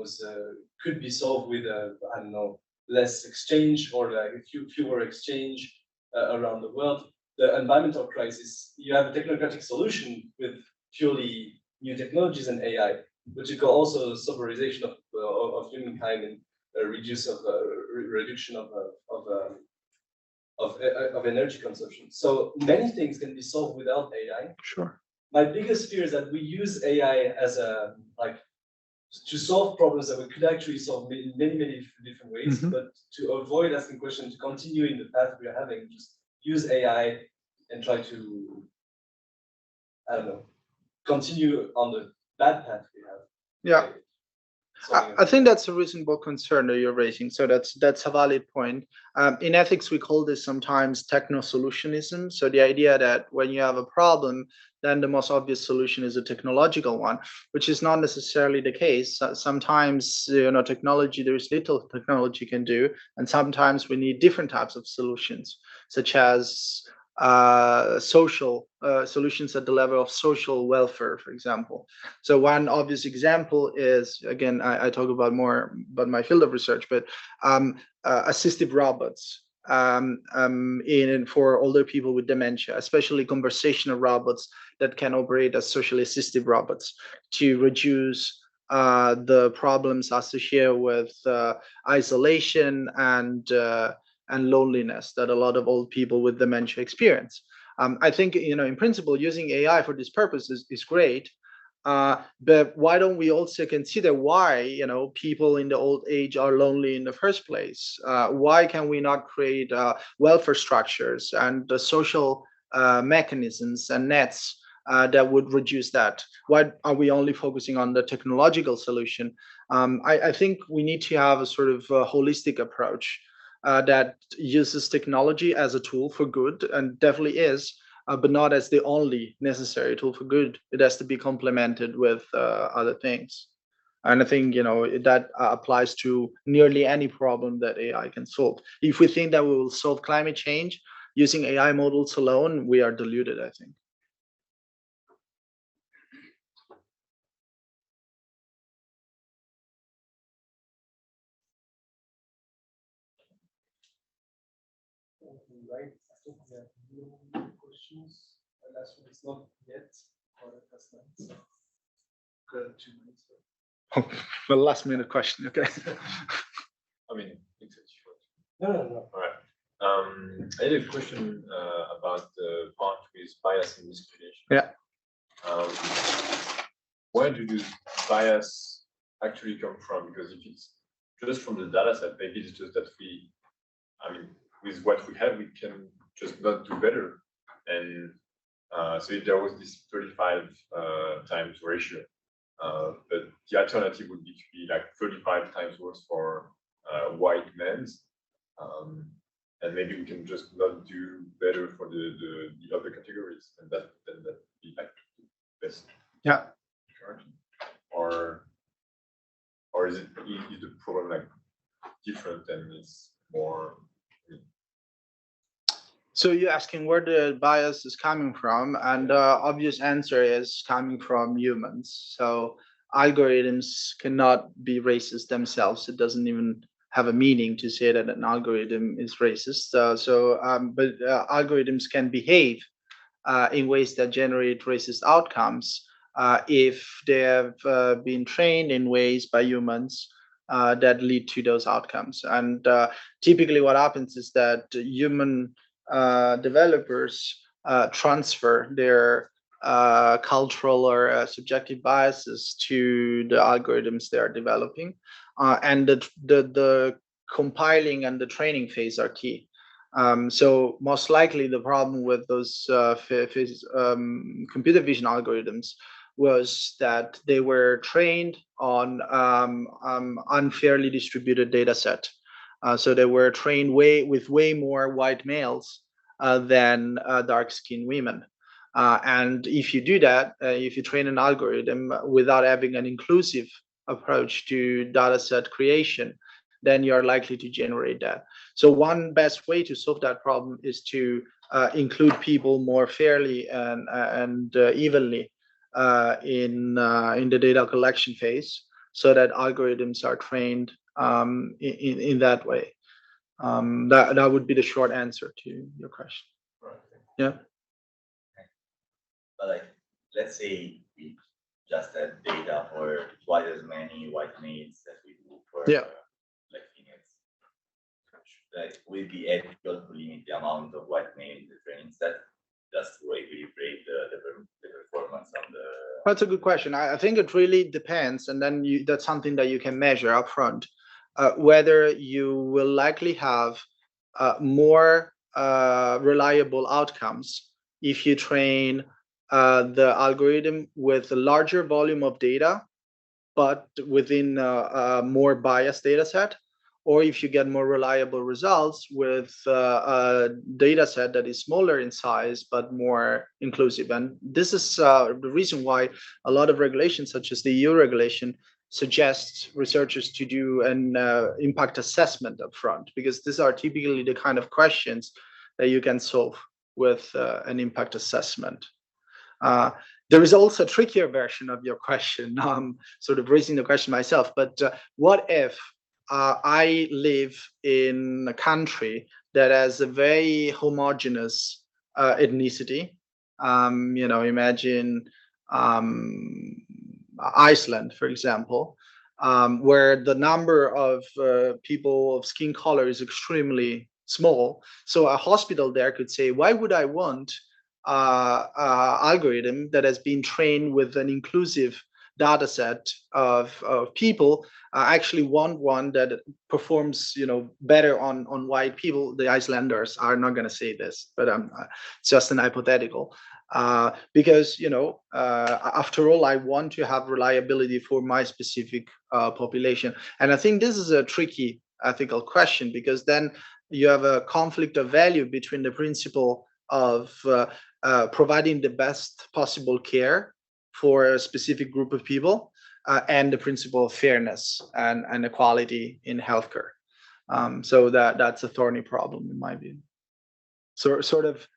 Speaker 4: could be solved with I don't know, less exchange, or like fewer exchange around the world. The environmental crisis, you have a technocratic solution with purely new technologies and AI, but you can also soberization of humankind and reduction of energy consumption. So many things can be solved without AI.
Speaker 1: Sure.
Speaker 4: My biggest fear is that we use AI as a to solve problems that we could actually solve in many different ways, but to avoid asking questions, to continue in the path we are having, just use AI and try to, I don't know, continue on the bad path we have.
Speaker 1: Yeah. I think that's a reasonable concern that you're raising. So that's a valid point. In ethics, we call this sometimes techno-solutionism. So the idea that when you have a problem, then the most obvious solution is a technological one, which is not necessarily the case. Sometimes, technology, there is little technology can do, and sometimes we need different types of solutions, such as social solutions at the level of social welfare, for example. So one obvious example is, again, I talk about more about my field of research, but assistive robots for older people with dementia, especially conversational robots that can operate as socially assistive robots to reduce the problems associated with isolation and loneliness that a lot of old people with dementia experience. I think, in principle, using AI for this purpose is great. But why don't we also consider why, people in the old age are lonely in the first place? Why can we not create welfare structures and the social mechanisms and nets that would reduce that? Why are we only focusing on the technological solution? I think we need to have a sort of holistic approach that uses technology as a tool for good, and definitely is, but not as the only necessary tool for good. It has to be complemented with other things. And I think, that applies to nearly any problem that AI can solve. If we think that we will solve climate change using AI models alone, we are deluded, I think.
Speaker 4: Right. I think we have no questions. Last one is not yet, or that's not. So, good, 2 minutes.
Speaker 1: The last minute question. Okay.
Speaker 5: I mean, it's short.
Speaker 4: No.
Speaker 5: All right. I had a question about the part with bias and discrimination.
Speaker 1: Yeah.
Speaker 5: Where do the bias actually come from? Because if it's just from the data set, maybe it's just that with what we have, we can just not do better. And so there was this 35 times ratio But the alternative would be to be like 35 times worse for white men. And maybe we can just not do better for the other categories, and that be like the best.
Speaker 1: Yeah.
Speaker 5: Or is the problem like different and it's more?
Speaker 1: So you're asking where the bias is coming from, and the obvious answer is coming from humans. So algorithms cannot be racist themselves. It doesn't even have a meaning to say that an algorithm is racist. But algorithms can behave in ways that generate racist outcomes if they have been trained in ways by humans that lead to those outcomes. And typically what happens is that human developers transfer their cultural or subjective biases to the algorithms they are developing. And the compiling and the training phase are key. So most likely the problem with those computer vision algorithms was that they were trained on unfairly distributed data set. So they were trained with way more white males than dark-skinned women. And if you do that, if you train an algorithm without having an inclusive approach to data set creation, then you're likely to generate that. So one best way to solve that problem is to include people more fairly and evenly in the data collection phase, so that algorithms are trained in that way. That would be the short answer to your question.
Speaker 5: Right.
Speaker 1: Yeah.
Speaker 7: But like, let's say we just had data for twice as many white males as we do for black females. Like, will it be ethical to limit the amount of white male in the training set just to equilibrate the performance on the?
Speaker 1: That's a good question. I think it really depends, and then that's something that you can measure upfront. Whether you will likely have more reliable outcomes if you train the algorithm with a larger volume of data, but within a more biased data set, or if you get more reliable results with a data set that is smaller in size but more inclusive. And this is the reason why a lot of regulations, such as the EU regulation, suggests researchers to do an impact assessment up front, because these are typically the kind of questions that you can solve with an impact assessment. There is also a trickier version of your question. I'm sort of raising the question myself, but what if I live in a country that has a very homogeneous ethnicity? Imagine Iceland, for example, where the number of people of skin color is extremely small. So a hospital there could say, why would I want algorithm that has been trained with an inclusive data set of people? I actually want one that performs, better on white people. The Icelanders are not going to say this, but it's just an hypothetical. Because after all, I want to have reliability for my specific population. And I think this is a tricky ethical question, because then you have a conflict of value between the principle of providing the best possible care for a specific group of people and the principle of fairness and equality in healthcare. So that's a thorny problem in my view. So sort of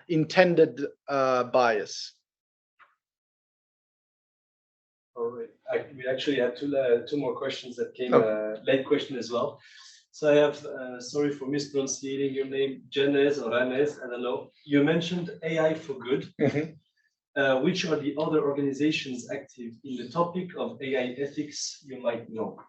Speaker 1: intended bias.
Speaker 4: All right. We actually had two more questions that came, late question as well. So I have, sorry for mispronouncing your name, Janez or Ranez, I don't know. You mentioned AI for good. Mm-hmm. Which are the other organizations active in the topic of AI ethics you might know?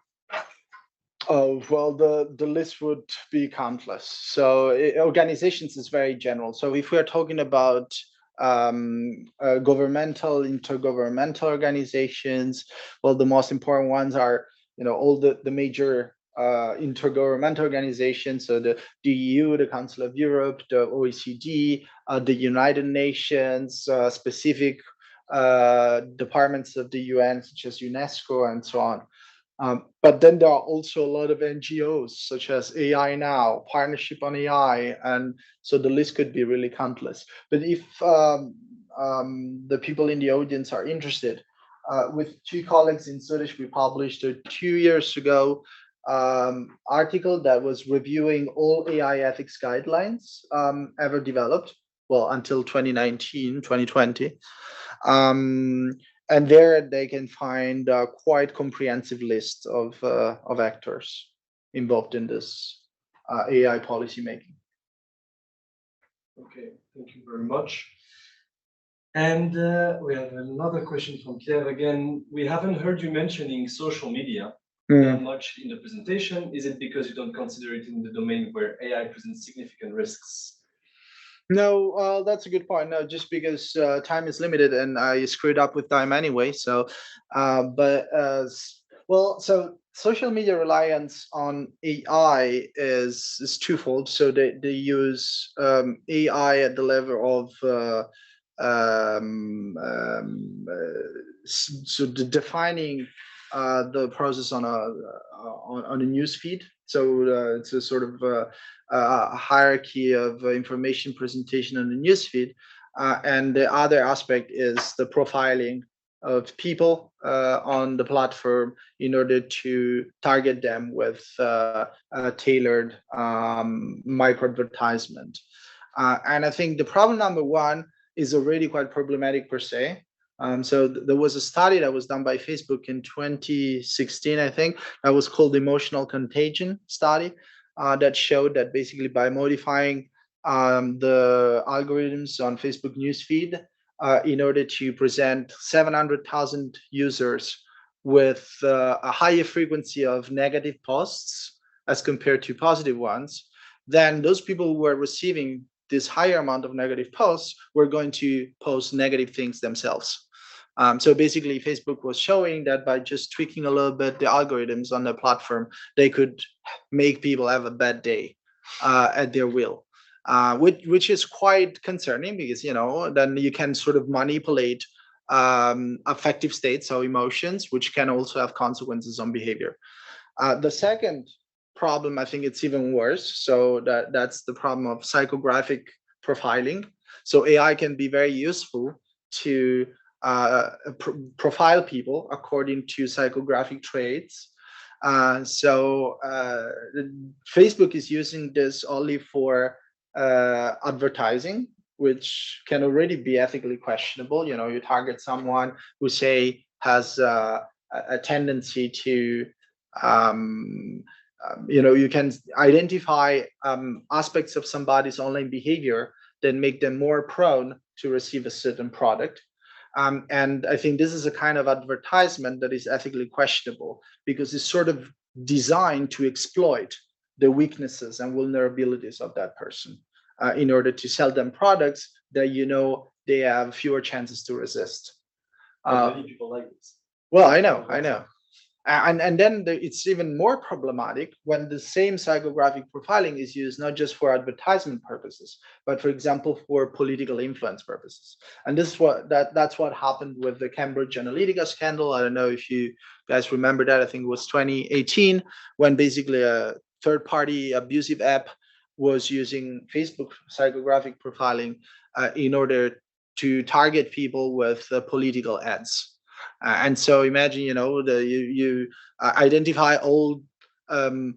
Speaker 1: Oh, well, the list would be countless. So organizations is very general. So if we are talking about governmental, intergovernmental organizations, well, the most important ones are, all the major intergovernmental organizations, so the EU, the Council of Europe, the OECD, the United Nations, specific departments of the UN, such as UNESCO and so on. But then there are also a lot of NGOs, such as AI Now, Partnership on AI, and so the list could be really countless. But if the people in the audience are interested, with two colleagues in Zurich, we published 2 years ago article that was reviewing all AI ethics guidelines ever developed, well, until 2019, 2020. And there they can find a quite comprehensive list of actors involved in this AI policy making.
Speaker 4: Okay, thank you very much. And we have another question from Pierre again. We haven't heard you mentioning social media that much in the presentation. Is it because you don't consider it in the domain where AI presents significant risks?
Speaker 1: No, that's a good point. No, just because time is limited and I screwed up with time anyway. So, so social media reliance on AI is twofold. So they use AI at the level of so defining the process on a news feed. So it's a sort of a hierarchy of information presentation on the news feed, and the other aspect is the profiling of people on the platform in order to target them with a tailored micro advertisement. And I think the problem number one is already quite problematic per se. So there was a study that was done by Facebook in 2016, I think, that was called the Emotional Contagion Study, that showed that basically by modifying the algorithms on Facebook newsfeed in order to present 700,000 users with a higher frequency of negative posts as compared to positive ones, then those people who were receiving this higher amount of negative posts were going to post negative things themselves. So basically, Facebook was showing that by just tweaking a little bit the algorithms on the platform, they could make people have a bad day at their will, which is quite concerning because, you know, then you can sort of manipulate affective states or emotions, which can also have consequences on behavior. The second problem, I think it's even worse. So that's the problem of psychographic profiling. So AI can be very useful to profile people according to psychographic traits. So Facebook is using this only for advertising, which can already be ethically questionable. You know, you target someone who, say, has a tendency to you know, you can identify aspects of somebody's online behavior that make them more prone to receive a certain product. And I think this is a kind of advertisement that is ethically questionable because it's sort of designed to exploit the weaknesses and vulnerabilities of that person in order to sell them products that, you know, they have fewer chances to resist.
Speaker 4: Many people like this.
Speaker 1: Well, I know. And then it's even more problematic when the same psychographic profiling is used not just for advertisement purposes, but for example, for political influence purposes. And this is that's what happened with the Cambridge Analytica scandal. I don't know if you guys remember that. I think it was 2018, when basically a third-party abusive app was using Facebook psychographic profiling in order to target people with political ads. And so imagine, you know, you identify old home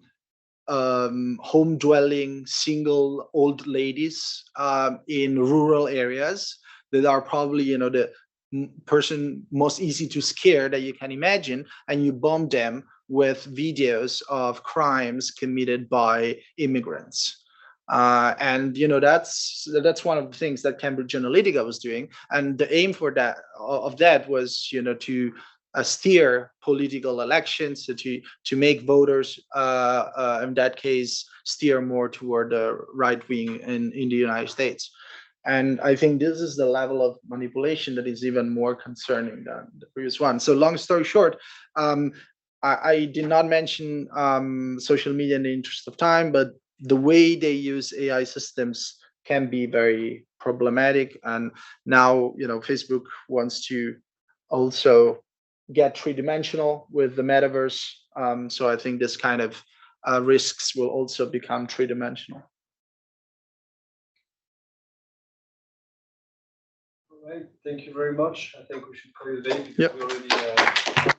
Speaker 1: dwelling single old ladies in rural areas that are probably, you know, the person most easy to scare that you can imagine, and you bomb them with videos of crimes committed by immigrants. And you know, that's one of the things that Cambridge Analytica was doing, and the aim for that was, you know, to steer political elections, so to make voters in that case steer more toward the right wing in the United States. And I think this is the level of manipulation that is even more concerning than the previous one. So long story short, I did not mention social media in the interest of time, but the way they use AI systems can be very problematic. And now, Facebook wants to also get three-dimensional with the metaverse. So I think this kind of risks will also become three-dimensional.
Speaker 4: All right, thank you very much. I think we should call it a day because
Speaker 1: Yep.
Speaker 4: we already